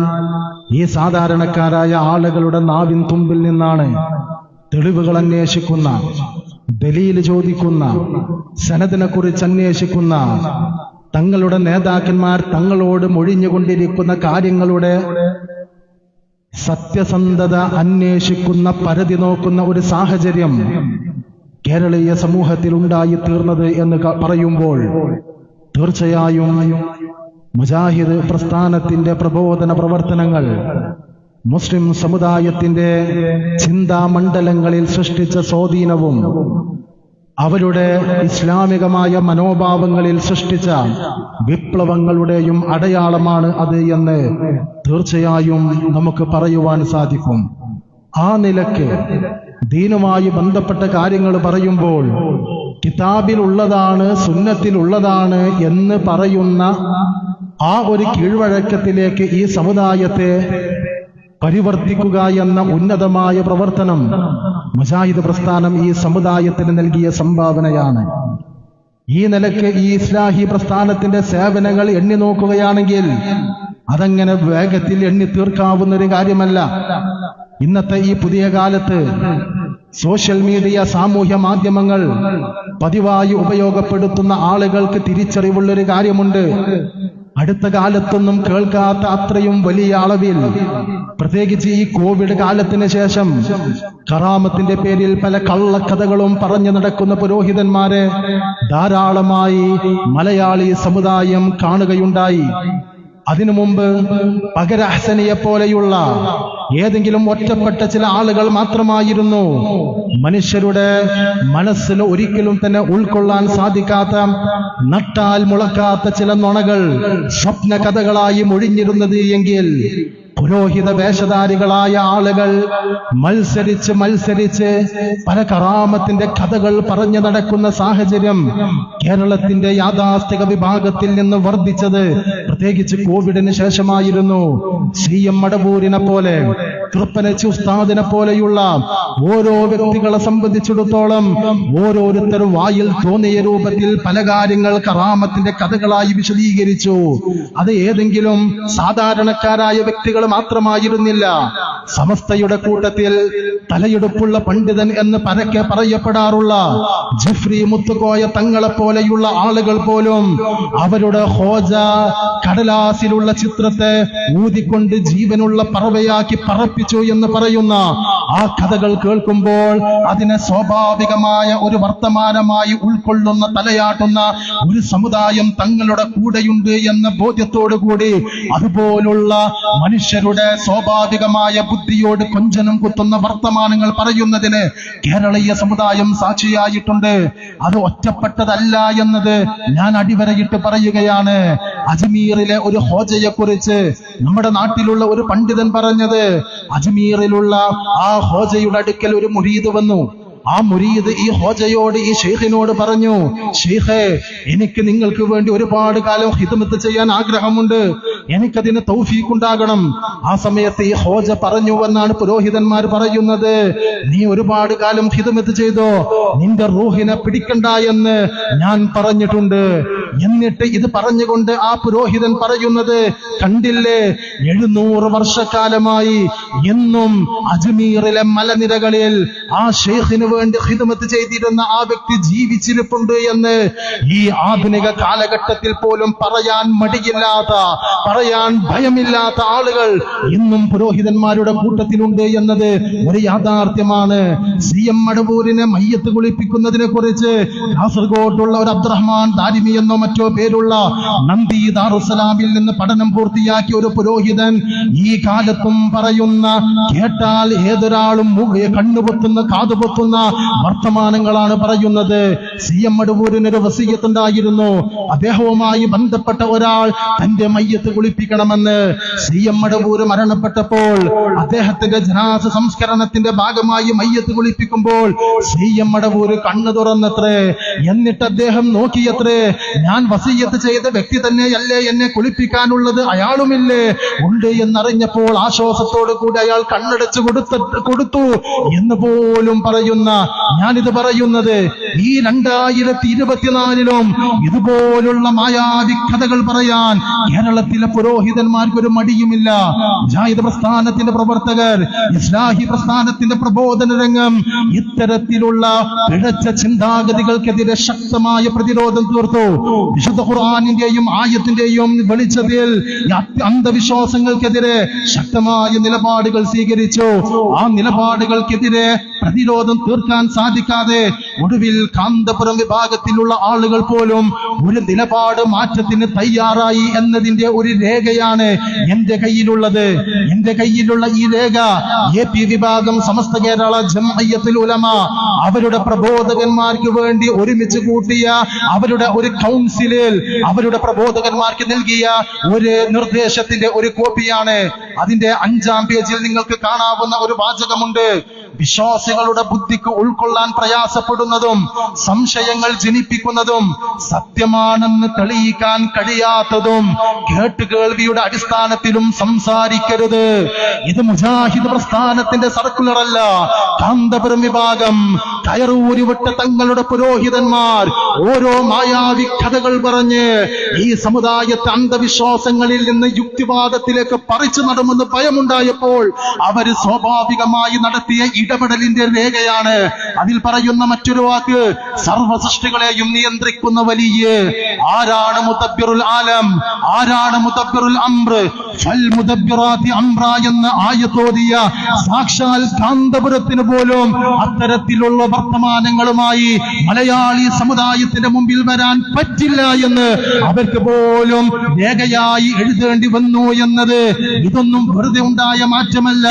ഈ സാധാരണക്കാരായ ആളുകളുടെ നാവിൻ തുമ്പിൽ നിന്നാണ് തെളിവുകൾ അന്വേഷിക്കുന്ന, ദലീൽ ചോദിക്കുന്ന, സനദിനെ കുറിച്ച് അന്വേഷിക്കുന്ന, തങ്ങളുടെ നേതാക്കന്മാർ തങ്ങളോട് മൊഴിഞ്ഞുകൊണ്ടിരിക്കുന്ന കാര്യങ്ങളുടെ സത്യസന്ധത അന്വേഷിക്കുന്ന, പരതി നോക്കുന്ന ഒരു സാഹചര്യം കേരളീയ സമൂഹത്തിൽ ഉണ്ടായി തീർന്നത് എന്ന് പറയുമ്പോൾ തീർച്ചയായും മുജാഹിദ് പ്രസ്ഥാനത്തിന്റെ പ്രബോധന പ്രവർത്തനങ്ങൾ മുസ്ലിം സമുദായത്തിന്റെ ചിന്താമണ്ഡലങ്ങളിൽ സൃഷ്ടിച്ച സ്വാധീനവും അവരുടെ ഇസ്ലാമികമായ മനോഭാവങ്ങളിൽ സൃഷ്ടിച്ച വിപ്ലവങ്ങളുടെയും അടയാളമാണ് അത് എന്ന് തീർച്ചയായും നമുക്ക് പറയുവാൻ സാധിക്കും. ആ നിലക്ക് ദീനുമായി ബന്ധപ്പെട്ട കാര്യങ്ങൾ പറയുമ്പോൾ കിതാബിലുള്ളതാണ്, സുന്നത്തിലുള്ളതാണ് എന്ന് പറയുന്ന ആ ഒരു കീഴ്വഴക്കത്തിലേക്ക് ഈ സമുദായത്തെ പരിവർത്തിക്കുക എന്ന ഉന്നതമായ പ്രവർത്തനം മുജാഹിദ് പ്രസ്ഥാനം ഈ സമുദായത്തിന് നൽകിയ സംഭാവനയാണ്. ഈ നിലയ്ക്ക് ഈ ഇസ്ലാഹി പ്രസ്ഥാനത്തിന്റെ സേവനങ്ങൾ എണ്ണി നോക്കുകയാണെങ്കിൽ അതങ്ങനെ വേഗത്തിൽ എണ്ണി തീർക്കാവുന്ന ഒരു കാര്യമല്ല. ഇന്നത്തെ ഈ പുതിയ കാലത്ത് സോഷ്യൽ മീഡിയ, സാമൂഹ്യ മാധ്യമങ്ങൾ പതിവായി ഉപയോഗപ്പെടുത്തുന്ന ആളുകൾക്ക് തിരിച്ചറിവുള്ളൊരു കാര്യമുണ്ട്. അടുത്ത കാലത്തൊന്നും കേൾക്കാത്ത അത്രയും വലിയ അളവിൽ, പ്രത്യേകിച്ച് ഈ കോവിഡ് കാലത്തിന് ശേഷം കറാമത്തിന്റെ പേരിൽ പല കള്ളക്കഥകളും പറഞ്ഞു നടക്കുന്ന പുരോഹിതന്മാരെ ധാരാളമായി മലയാളി സമുദായം കാണുകയുണ്ടായി. അതിനു മുമ്പ് പകര അഹ്സനിയെ പോലെയുള്ള ഏതെങ്കിലും ഒറ്റപ്പെട്ട ചില ആളുകൾ മാത്രമായിരുന്നു മനുഷ്യരുടെ മനസ്സിൽ ഒരിക്കലും തന്നെ ഉൾക്കൊള്ളാൻ സാധിക്കാത്ത, നട്ടാൽ മുളക്കാത്ത ചില നുണകൾ സ്വപ്ന കഥകളായി മൊഴിഞ്ഞിരുന്നത് എങ്കിൽ പുരോഹിത വേഷധാരികളായ ആളുകൾ മത്സരിച്ച് പല കറാമത്തിന്റെ കഥകൾ പറഞ്ഞു നടക്കുന്ന സാഹചര്യം കേരളത്തിന്റെ യാഥാസ്ഥിക വിഭാഗത്തിൽ നിന്ന് വർദ്ധിച്ചത് പ്രത്യേകിച്ച് കോവിഡിന് ശേഷമായിരുന്നു. CM മടവൂരിനെ പോലെ, തൃപ്പനച്ചി ഉസ്താദിനെ പോലെയുള്ള ഓരോ വ്യക്തികളെ സംബന്ധിച്ചിടത്തോളം ഓരോരുത്തരും വായിൽ തോന്നിയ രൂപത്തിൽ പല കാര്യങ്ങൾ കറാമത്തിന്റെ കഥകളായി വിശദീകരിച്ചു. അത് ഏതെങ്കിലും സാധാരണക്കാരായ വ്യക്തികൾ മാത്രമായിരുന്നില്ല. സമസ്തയുടെ കൂട്ടത്തിൽ തലയെടുപ്പുള്ള പണ്ഡിതൻ എന്ന് പരക്കെ പറയപ്പെടാറുള്ള ജഫ്രി മുത്തുകോയ തങ്ങളെ പോലെയുള്ള ആളുകൾ പോലും അവരുടെ ഹോജ കടലാസിലുള്ള ചിത്രത്തെ ഊതിക്കൊണ്ട് ജീവനുള്ള പറവയാക്കി പറപ്പിച്ചു എന്ന് പറയുന്ന ആ കഥകൾ കേൾക്കുമ്പോൾ അതിനെ സ്വാഭാവികമായ ഒരു വർത്തമാനമായി ഉൾക്കൊള്ളുന്ന, തലയാട്ടുന്ന ഒരു സമുദായം തങ്ങളുടെ കൂടെയുണ്ട് എന്ന ബോധ്യത്തോടുകൂടി അതുപോലുള്ള മനുഷ്യരുടെ സ്വാഭാവികമായ ബുദ്ധിയോട് കൊഞ്ചനം കുത്തുന്ന വർത്തമാനങ്ങൾ പറയുന്നതിന് കേരളീയ സമുദായം സാക്ഷിയായിട്ടുണ്ട്. അത് ഒറ്റപ്പെട്ടതല്ല എന്നത് ഞാൻ അടിവരയിട്ട് പറയുകയാണ്. അജ്മീറിലെ ഒരു ഹോജയെ കുറിച്ച് നമ്മുടെ നാട്ടിലുള്ള ഒരു പണ്ഡിതൻ പറഞ്ഞത്, അജ്മീറിലുള്ള ആ ഹോജയുടെ അടുക്കൽ ഒരു മുരീദ് വന്നു. ആ മുരീദ് ഈ ഹോജയോട്, ഈ ഷെയ്ഖിനോട് പറഞ്ഞു, ഷെയ്ഖേ, എനിക്ക് നിങ്ങൾക്ക് വേണ്ടി ഒരുപാട് കാലം ഖിദ്മത്ത് ചെയ്യാൻ ആഗ്രഹമുണ്ട്, എനിക്കതിന് തൗഫീഖ് ഉണ്ടാകണം. ആ സമയത്ത് ഈ ഹോജ പറഞ്ഞുവെന്നാണ് പുരോഹിതന്മാർ പറയുന്നത്, നീ ഒരുപാട് കാലം ഖിദ്മത്ത് ചെയ്തോ, നിന്റെ റൂഹിനെ പിടിക്കണ്ട എന്ന് ഞാൻ പറഞ്ഞിട്ടുണ്ട്. എന്നിട്ട് ഇത് പറഞ്ഞുകൊണ്ട് ആ പുരോഹിതൻ പറയുന്നത്, കണ്ടില്ലേ, 700 വർഷക്കാലമായി എന്നും അജ്മീറിലെ മലനിരകളിൽ ആ ഷെയ്ഖിന് വേണ്ടി ഖിദ്മത്ത് ചെയ്തിരുന്ന ആ വ്യക്തി ജീവിച്ചിരിപ്പുണ്ട് എന്ന് ഈ ആധുനിക കാലഘട്ടത്തിൽ പോലും പറയാൻ മടിയില്ലാത്ത, പറയാൻ ഭയമില്ലാത്ത ആളുകൾ ഇന്നും പുരോഹിതന്മാരുടെ കൂട്ടത്തിലുണ്ട് എന്നത് ഒരു യാഥാർത്ഥ്യമാണ്. CM മടവൂരിനെ മയ്യത്ത് കുളിപ്പിക്കുന്നതിനെ കുറിച്ച് കാസർഗോഡുള്ള ഒരു അബ്ദുറഹ്മാൻ ദാരിമി എന്നോ മറ്റോ പേരുള്ള നന്ദി ദാറുസലാമിൽ നിന്ന് പഠനം പൂർത്തിയാക്കിയ ഒരു പുരോഹിതൻ ഈ കാലത്തും പറയുന്ന, കേട്ടാൽ ഏതൊരാളും കണ്ണുപൊത്തുന്ന കാതുപൊത്തുന്ന വർത്തമാനങ്ങളാണ് പറയുന്നത്. CM മടവൂരിനൊരു വസിയ്യത്തുണ്ടായിരുന്നു. അദ്ദേഹവുമായി ബന്ധപ്പെട്ട ഒരാൾ തന്റെ മയ്യത്ത് കുളിപ്പിക്കണമെന്ന്. CM മടവൂര് മരണപ്പെട്ടപ്പോൾ അദ്ദേഹത്തിന്റെ ജനാസ സംസ്കരണത്തിന്റെ ഭാഗമായി മയ്യത്ത് കുളിപ്പിക്കുമ്പോൾ CM മടവൂര് കണ്ണു തുറന്നത്രേ. എന്നിട്ട് അദ്ദേഹം നോക്കിയത്രേ, ഞാൻ വസിയ്യത്ത് ചെയ്ത വ്യക്തി തന്നെയല്ലേ എന്നെ കുളിപ്പിക്കാനുള്ളത്, അയാളുമില്ലേ? ഉണ്ട് എന്നറിഞ്ഞപ്പോൾ ആശ്വാസത്തോടു കൂടി അയാൾ കണ്ണടച്ചു കൊടുത്തു എന്ന് പോലും പറയുന്ന, ഞാനിത് പറയുന്നത് ഈ 2024 ഇതുപോലുള്ള മായാവി കഥകൾ പറയാൻ കേരളത്തിലെ പുരോഹിതന്മാർക്കൊരു മടിയുമില്ല. മുജാഹിദ് പ്രസ്ഥാനത്തിന്റെ പ്രവർത്തകർ, ഇസ്ലാഹി പ്രസ്ഥാനത്തിന്റെ പ്രബോധന രംഗം ഇത്തരത്തിലുള്ള പിഴച്ച ചിന്താഗതികൾക്കെതിരെ ശക്തമായ പ്രതിരോധം തീർത്തു. വിശുദ്ധ ഖുർആനിന്റെയും ആയത്തിന്റെയും വെളിച്ചത്തിൽ അന്ധവിശ്വാസങ്ങൾക്കെതിരെ ശക്തമായ നിലപാടുകൾ സ്വീകരിച്ചു. ആ നിലപാടുകൾക്കെതിരെ പ്രതിരോധം തീർക്കാൻ സാധിക്കാതെ ഒടുവിൽ കാന്തപുരം വിഭാഗത്തിലുള്ള ആളുകൾ പോലും ഒരു നിലപാട് മാറ്റത്തിന് തയ്യാറായി എന്നതിന്റെ ഒരു രേഖയാണ് എന്റെ കയ്യിലുള്ളത്. എന്റെ കയ്യിലുള്ള ഈ രേഖ AP വിഭാഗം സമസ്ത കേരള ജംഇയ്യത്തുൽ ഉലമ അവരുടെ പ്രബോധകന്മാർക്ക് വേണ്ടി ഒരുമിച്ച് കൂട്ടിയ അവരുടെ ഒരു കൗൺസിലിൽ അവരുടെ പ്രബോധകന്മാർക്ക് നൽകിയ ഒരു നിർദ്ദേശത്തിന്റെ ഒരു കോപ്പിയാണ്. അതിന്റെ 5-ാം പേജിൽ നിങ്ങൾക്ക് കാണാവുന്ന ഒരു വാചകമുണ്ട്. വിശ്വാസികളുടെ ബുദ്ധിക്ക് ഉൾക്കൊള്ളാൻ പ്രയാസപ്പെടുന്നതും സംശയങ്ങൾ ജനിപ്പിക്കുന്നതും സത്യമാണെന്ന് തെളിയിക്കാൻ കഴിയാത്തതും കേട്ടുകേൾവിയുടെ അടിസ്ഥാനത്തിലും സംസാരിക്കരുത്. ഇത് മുജാഹിദ് പ്രസ്ഥാനത്തിന്റെ സർക്കുലർ അല്ല. കാന്തപുരം വിഭാഗം കയറൂരിവിട്ട തങ്ങളുടെ പുരോഹിതന്മാർ ഓരോ മായാവി കഥകൾ പറഞ്ഞ് ഈ സമുദായത്തെ അന്ധവിശ്വാസങ്ങളിൽ നിന്ന് യുക്തിവാദത്തിലേക്ക് പറിച്ചു നടുമെന്ന് ഭയമുണ്ടായപ്പോൾ അവര് സ്വാഭാവികമായി നടത്തിയ ഇടപെടലിന്റെ രേഖയാണ്. അതിൽ പറയുന്ന മറ്റൊരു വാക്ക്, സർവ്വ സൃഷ്ടികളെയും നിയന്ത്രിക്കുന്ന വലിയ ആരാണ് മുദബ്ബിറുൽ ആലം, ആരാണ് മുദബ്ബിറുൽ അംർ, ഫൽ മുദബ്ബിറാത്തി അംറ എന്ന ആയത്തോതിയ സാക്ഷാൽ കാന്തപുരത്തിന് പോലും അത്തരത്തിലുള്ള വർത്തമാനങ്ങളുമായി മലയാളി സമുദായത്തിന്റെ മുമ്പിൽ വരാൻ പറ്റില്ല എന്ന് അവർക്ക് പോലും രേഖയായി എഴുതേണ്ടി വന്നു എന്നത് ഇതൊന്നും വെറുതെ ഉണ്ടായ മാറ്റമല്ല.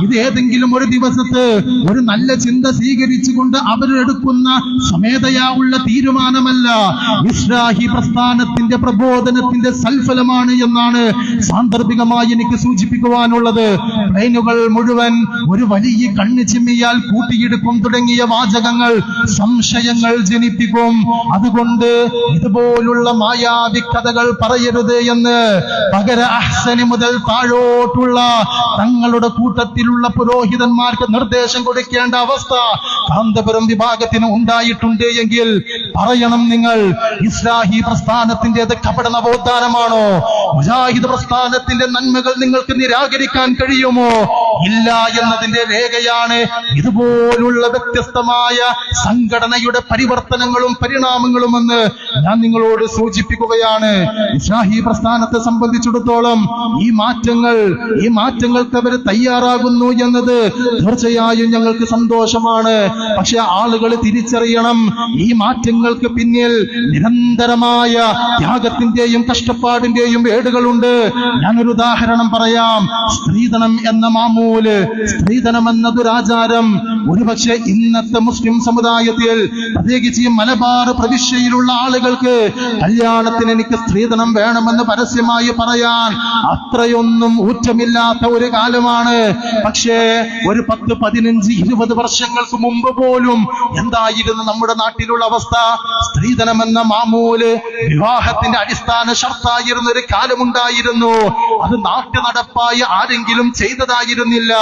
ഇത് ഏതെങ്കിലും ഒരു ദിവസത്ത് ഒരു നല്ല ചിന്ത സ്വീകരിച്ചുകൊണ്ട് അവരെടുക്കുന്ന സ്വമേധയാ ഉള്ള തീരുമാനമല്ല. ഇസ്ലാഹി പ്രസ്ഥാനത്തിന്റെ പ്രബോധനത്തിന്റെ സൽഫലമാണ് എന്നാണ് സാന്ദർഭികമായി എനിക്ക് സൂചിപ്പിക്കുവാനുള്ളത്. പ്ലെയിനുകൾ മുഴുവൻ ഒരു വലിയ കണ്ണ് ചിമ്മിയാൽ കൂട്ടിയെടുക്കും തുടങ്ങിയ വാചകങ്ങൾ സംശയങ്ങൾ ജനിപ്പിക്കും. അതുകൊണ്ട് ഇതുപോലുള്ള മായാവി കഥകൾ പറയരുത് എന്ന് പകര അഹ്സനി മുതൽ താഴോട്ടുള്ള തങ്ങളുടെ കൂട്ടത്തിലുള്ള പുരോഹിതന്മാർക്ക് നിർദ്ദേശം കൊടുക്കേണ്ട അവസ്ഥ കാന്തപുരം വിഭാഗത്തിന് ഉണ്ടായിട്ടുണ്ട് എങ്കിൽ പറയണം നിങ്ങൾ. ഇസ്ലാഹി പ്രസ്ഥാനത്തിന്റേത് കപട നവോത്ഥാനമാണോ? മുജാഹിദ് പ്രസ്ഥാനത്തിന്റെ നന്മകൾ നിങ്ങൾക്ക് നിരാകരിക്കാൻ കഴിയുമോ? ഇല്ല എന്നതിന്റെ രേഖയാണ് ഇതുപോലുള്ള വ്യത്യസ്തമായ സംഘടനയുടെ പരിവർത്തനങ്ങളും പരിണാമങ്ങളുമെന്ന് ഞാൻ നിങ്ങളോട് സൂചിപ്പിക്കുകയാണ്. ഇസ്ലാഹി പ്രസ്ഥാനത്തെ സംബന്ധിച്ചിടത്തോളം ഈ മാറ്റങ്ങൾക്ക് അവർ തയ്യാറാകുന്നു എന്നത് തീർച്ചയായും ഞങ്ങൾക്ക് സന്തോഷമാണ്. പക്ഷെ ആളുകൾ തിരിച്ചറിയണം, ഈ മാറ്റങ്ങൾക്ക് പിന്നിൽ നിരന്തരമായ ത്യാഗത്തിന്റെയും കഷ്ടപ്പാടിന്റെയും ഏടുകളുണ്ട്. ഞാനൊരു ഉദാഹരണം പറയാം. സ്ത്രീധനം എന്ന മാമൂല്, സ്ത്രീധനം എന്നതൊരാചാരം ഒരുപക്ഷെ ഇന്നത്തെ മുസ്ലിം സമുദായത്തിൽ പ്രത്യേകിച്ച് മലബാർ പ്രവിശ്യയിലുള്ള ആളുകൾക്ക് കല്യാണത്തിന് എനിക്ക് സ്ത്രീധനം വേണമെന്ന് പരസ്യമായി പറയാൻ അത്രയൊന്നും ഊറ്റമില്ലാത്ത ഒരു കാലമാണ്. പക്ഷേ ഒരു 10, 15, 20 വർഷങ്ങൾക്ക് മുമ്പ് പോലും എന്തായിരുന്നു നമ്മുടെ നാട്ടിലുള്ള അവസ്ഥ? സ്ത്രീധനം എന്ന മാമൂല് വിവാഹത്തിന്റെ അടിസ്ഥാന ഷർത്തായിരുന്ന ഒരു കാലമുണ്ടായിരുന്നു. അത് നാട്ടു നടപ്പായി ആരെങ്കിലും ചെയ്തതായിരുന്നില്ല.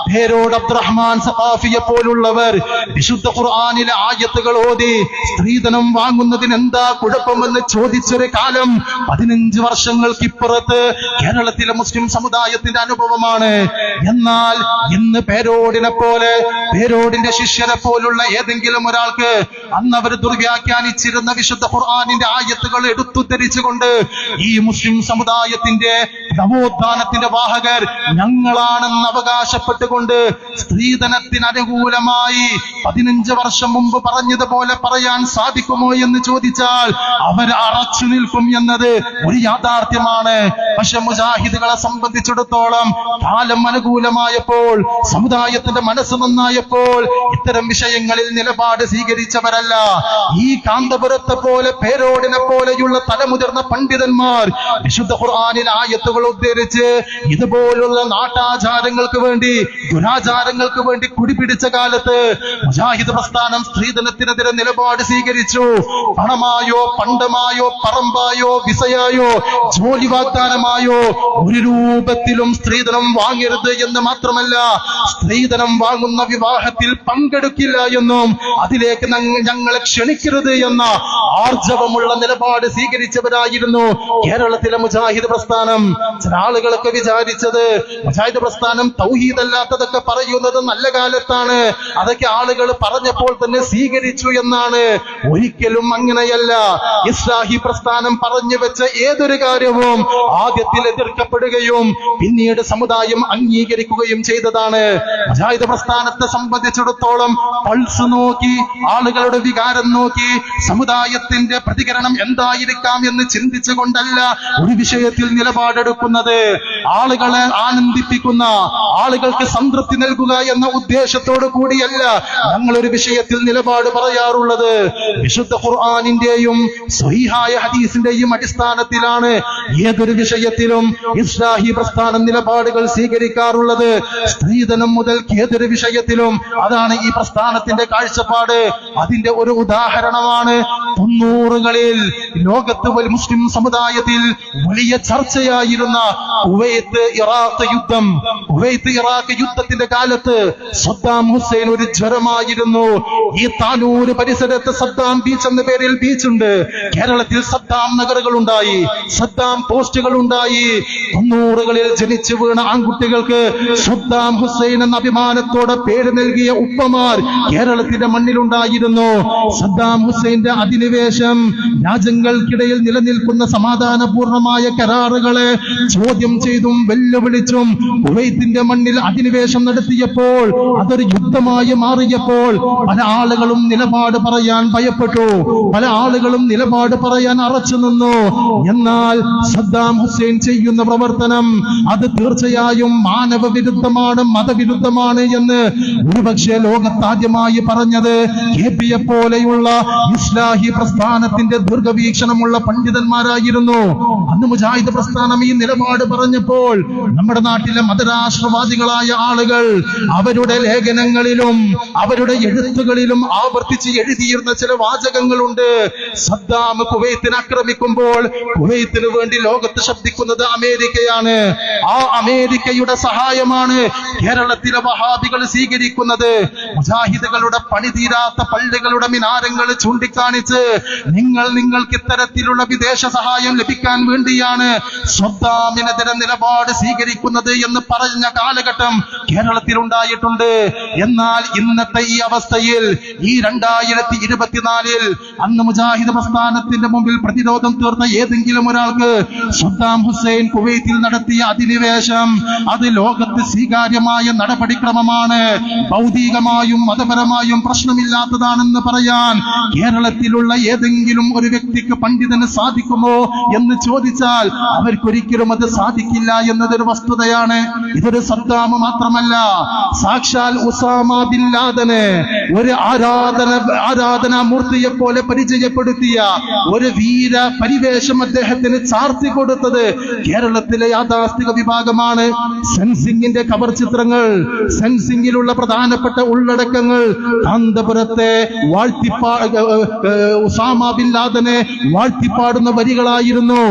പേരോട് അബ്ദുറഹ്മാൻ സഖാഫിയെ പോലുള്ളവർ വിശുദ്ധ ഖുർആനിലെ ആയത്തുകൾ ഓതി സ്ത്രീധനം വാങ്ങുന്നതിന് എന്താ കുഴപ്പമെന്ന് ചോദിച്ചൊരു കാലം 15 വർഷങ്ങൾക്കിപ്പുറത്ത് കേരളത്തിലെ മുസ്ലിം സമുദായത്തിന്റെ അനുഭവമാണ്. എന്നാൽ ഇന്ന് പേരോടിന്റെ ശിഷ്യരെ പോലുള്ള ഏതെങ്കിലും ഒരാൾക്ക് അന്ന് അവർ ദുർവ്യാഖ്യാനിച്ചിരുന്ന വിശുദ്ധ ഖുർആനിന്റെ ആയത്തുകൾ എടുത്തുദ്ധരിച്ചുകൊണ്ട് ഈ മുസ്ലിം സമുദായത്തിന്റെ നവോത്ഥാനത്തിന്റെ വാഹകർ ഞങ്ങളാണെന്ന് അവകാശപ്പെട്ടുകൊണ്ട് സ്ത്രീധനത്തിന് അനുകൂലമായി 15 വർഷം മുമ്പ് പറഞ്ഞതുപോലെ പറയാൻ സാധിക്കുമോ എന്ന് ചോദിച്ചാൽ അവർ അറച്ചു നിൽക്കും എന്നത് ഒരു യാഥാർത്ഥ്യമാണ്. പക്ഷെ മുജാഹിദുകളെ സംബന്ധിച്ചിടത്തോളം കാലം അനുകൂലമായപ്പോൾ, സമുദായത്തിന്റെ മനസ്സ് നന്നായപ്പോൾ ഇത്തരം വിഷയങ്ങളിൽ നിലപാട് സ്വീകരിച്ചവരല്ല. ഈ കാന്തപുരത്തെ പോലെ പേരോടിനെ പോലെയുള്ള തലമുതിർന്ന പണ്ഡിതന്മാർ വിശുദ്ധ ഖുർആനിലെ ആയത്തുകൾ ഉദ്ധരിച്ച് ഇതുപോലുള്ള നാട്ടാചാരങ്ങൾക്ക് വേണ്ടി, ദുരാചാരങ്ങൾക്ക് വേണ്ടി കുടിപിടിച്ച കാലത്ത് മുജാഹിദ് പ്രസ്ഥാനം സ്ത്രീധനത്തിനെതിരെ നിലപാട് സ്വീകരിച്ചു. പണമായോ പണ്ടമായോ പറമ്പായോ വിസയായോ ജോലി വാഗ്ദാനമായോ ഒരു രൂപത്തിലും സ്ത്രീധനം വാങ്ങരുത് എന്ന് മാത്രമല്ല, സ്ത്രീധനം വാങ്ങുന്ന വിവാഹത്തിൽ പങ്കെടുക്കില്ല എന്നും അതിലേക്ക് ഞങ്ങളെ ക്ഷണിക്കരുത് എന്ന ആർജവമുള്ള നിലപാട് സ്വീകരിച്ചവരായിരുന്നു കേരളത്തിലെ മുജാഹിദ് പ്രസ്ഥാനം. ചില ആളുകളൊക്കെ വിചാരിച്ചത് മുജാഹിദ് പ്രസ്ഥാനം തൗഹീദല്ലാത്തതൊക്കെ പറയുന്നത് നല്ല കാലത്താണ്, അതൊക്കെ ആളുകൾ പറഞ്ഞപ്പോൾ തന്നെ സ്വീകരിച്ചു എന്നാണ്. ഒരിക്കലും അങ്ങനെയല്ല. ഇസ്ലാഹി പ്രസ്ഥാനം പറഞ്ഞു വെച്ച ഏതൊരു കാര്യവും ആദ്യത്തിൽ എതിർക്കപ്പെടുകയും പിന്നീട് സമുദായം അംഗീകരിക്കുകയും ചെയ്തതാണ്. മുജാഹിദ് പ്രസ്ഥാനത്തെ സംബന്ധിച്ചിടത്തോളം പൾസ് നോക്കി, ആളുകളുടെ വികാരം നോക്കി, സമുദായത്തിന്റെ പ്രതികരണം എന്തായിരിക്കാം എന്ന് ചിന്തിച്ചുകൊണ്ടല്ല ഒരു വിഷയത്തിൽ നിലപാടെടുക്കുന്നത്. ആളുകളെ ആനന്ദിപ്പിക്കുന്ന, ആളുകൾക്ക് സംതൃപ്തി നൽകുക എന്ന ഉദ്ദേശത്തോടു കൂടിയല്ല ഞങ്ങളൊരു വിഷയത്തിൽ നിലപാട് പറയാറുള്ളത്. വിശുദ്ധ ഖുർആനിന്റെയും സ്വഹീഹായ ഹദീസിന്റെയും അടിസ്ഥാനത്തിലാണ് ഏതൊരു വിഷയത്തിലും ഇസ്ലാഹി പ്രസ്ഥാനം നിലപാടുകൾ സ്വീകരിക്കാറുള്ളത്. സ്ത്രീധനം മുതൽ ഏതൊരു വിഷയത്തിലും അതാണ് ഈ പ്രസ്ഥാനത്തിന്റെ കാഴ്ചപ്പാട്. അതിന്റെ ഒരു ഉദാഹരണമാണ് 90കളിൽ ലോകത്ത് മുസ്ലിം സമുദായത്തിൽ വലിയ ചർച്ചയായിരുന്ന കുവൈത്ത് ഇറാഖ് യുദ്ധത്തിന്റെ കാലത്ത് സദ്ദാം ഹുസൈൻ ഒരു ജ്വരമായിരുന്നു. ഈ താനൂര് പരിസരത്ത് സദ്ദാം ബീച്ച് എന്ന പേരിൽ ബീച്ചുണ്ട്. കേരളത്തിൽ സദ്ദാം നഗറുകൾ ഉണ്ടായി, സദ്ദാം പോസ്റ്റുകൾ ഉണ്ടായി. 90കളിൽ ജനിച്ചു വീണ ആൺകുട്ടികൾക്ക് സദ്ദാം ഹുസൈൻ എന്ന അഭിമാനത്തോടെ പേര് നൽകിയ ഉപ്പമാർ കേരളത്തിന്റെ മണ്ണിലുണ്ടായിരുന്നു. സദ്ദാം ഹുസൈന്റെ അധിനിവേശം രാജ്യങ്ങൾക്കിടയിൽ നിലനിൽക്കുന്ന സമാധാനപൂർണമായ കരാറുകളെ ചോദ്യം ചെയ്തും വെല്ലുവിളിച്ചും കുവൈത്തിന്റെ മണ്ണിൽ അധിനിവേശം നടത്തിയപ്പോൾ, അതൊരു യുദ്ധമായി മാറിയപ്പോൾ പല ആളുകളും നിലപാട് പറയാൻ ഭയപ്പെട്ടു, പല ആളുകളും നിലപാട് പറയാൻ അറച്ചു നിന്നു. എന്നാൽ സദ്ദാം ഹുസൈൻ ചെയ്യുന്ന പ്രവർത്തനം അത് തീർച്ചയായും മാനവ വിരുദ്ധമാണ്, മതവിരുദ്ധമാണ് എന്ന് ഒരുപക്ഷെ ലോകത്താദ്യമായി പറഞ്ഞത് കെപിയെ പോലെയുള്ള ഇസ്ലാഹി പ്രസ്ഥാനത്തിന്റെ ദീർഘവീക്ഷണമുള്ള പണ്ഡിതന്മാരായിരുന്നു. അന്ന് മുജാഹിദ് പ്രസ്ഥാനം ഈ നിലപാട് പറഞ്ഞപ്പോൾ നമ്മുടെ നാട്ടിലെ മതരാഷ്ട്രവാദികളായ ആളുകൾ അവരുടെ ലേഖനങ്ങളിലും അവരുടെ എഴുത്തുകളിലും ആവർത്തിച്ച് എഴുതിയിരുന്ന ചില വാചകങ്ങളുണ്ട്. സദ്ദാം കുവൈത്തിനെ ആക്രമിക്കുമ്പോൾ കുവൈത്തിന് വേണ്ടി ലോകത്ത് ശബ്ദിക്കുന്നത് അമേരിക്കയാണ്. ആ അമേരിക്കയുടെ സഹായമാണ് കേരളത്തിലെ വഹാബികൾ സ്വീകരിക്കുന്നത്. മുജാഹിദുകളുടെ പണിതീരാത്ത പള്ളികളുടെ മിനാരങ്ങൾ ചൂണ്ടിക്കാണിച്ച് നിങ്ങൾക്ക് ഇത്തരത്തിലുള്ള വിദേശ സഹായം ലഭിക്കാൻ വേണ്ടിയാണ് സദ്ദാമിനെതിരെ നിലപാട് സ്വീകരിക്കുന്നത് എന്ന് പറഞ്ഞ കാലഘട്ടം കേരളത്തിൽ ഉണ്ടായിട്ടുണ്ട്. എന്നാൽ ഇന്നത്തെ ഈ അവസ്ഥയിൽ, ഈ 2024 അന്ന് മുജാഹിദ് പ്രസ്ഥാനത്തിന്റെ മുമ്പിൽ പ്രതിരോധം തീർന്ന ഏതെങ്കിലും ഒരാൾക്ക് സദ്ദാം ഹുസൈൻ കുവൈത്തിൽ നടത്തിയ അധിനിവേശം അത് ലോകത്ത് സ്വീകാര്യമായ നടപടിക്രമമാണ്, ഭൗതികമായും മതപരമായും പ്രശ്നമില്ലാത്തതാണെന്ന് പറയാൻ കേരളത്തിലുള്ള ഏതെങ്കിലും ഒരു വ്യക്തിക്ക്, പണ്ഡിതന് സാധിക്കുമോ എന്ന് ചോദിച്ചാൽ അവർക്കൊരിക്കലും അത് സാധിക്കില്ല എന്നതൊരു വസ്തുതയാണ്. ഇതൊരു സദ്ദാം മാത്രമല്ല, സാക്ഷാൽ ഉസാമ ബിൻ ലാദനെ ഒരു ആരാധനാമൂർത്തിയെ പോലെ പരിചയപ്പെടുത്തിയ ഒരു വീര പരിവേഷം അദ്ദേഹത്തിന് ചാർത്തി കൊടുത്തത് കേരളത്തിലെ യാഥാസ്ഥിക വിഭാഗമാണ്. സെൻസിംഗിന്റെ കവർ ചിത്രം തന്ത്രങ്ങൾ, സെൻസിംഗിലുള്ള പ്രധാനപ്പെട്ട ഉള്ളടക്കങ്ങൾ കാന്തപുരത്തെ ഉസാമ ബിൻ ലാദനെ വാഴ്ത്തിപ്പാടുന്ന വരികളായിരുന്നു.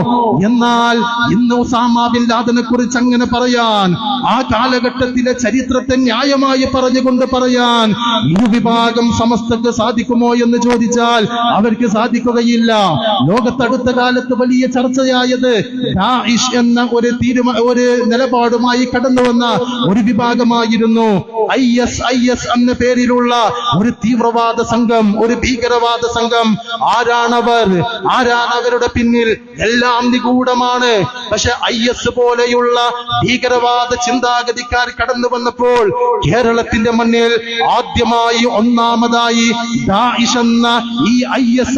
എന്നാൽ ഇന്ന് ഉസാമ ബിൻ ലാദനെ കുറിച്ച് അങ്ങനെ പറയാൻ, ആ കാലഘട്ടത്തിലെ ചരിത്രത്തെ ന്യായമായി പറഞ്ഞുകൊണ്ട് പറയാൻ ഇരുവിഭാഗം സമസ്തക്ക് സാധിക്കുമോ എന്ന് ചോദിച്ചാൽ അവർക്ക് സാധിക്കുകയില്ല. ലോകത്തടുത്ത കാലത്ത് വലിയ ചർച്ചയായത് ദാഇഷ് എന്ന ഒരു നിലപാടുമായി കടന്നു വന്ന ഒരു വിഭാഗമായിരുന്നു. IS എന്ന പേരിലുള്ള ഒരു തീവ്രവാദ സംഘം, ഒരു ഭീകരവാദ സംഘം. ആരാണവരുടെ പിന്നിൽ? എല്ലാം നിഗൂഢമാണ്. പക്ഷെ IS പോലെയുള്ള ഭീകരവാദ ചിന്താഗതിക്കാർ കടന്നു വന്നപ്പോൾ കേരളത്തിന്റെ മണ്ണിൽ ആദ്യമായി ഒന്നാമതായി ദാഇഷ് എന്ന ഈ IS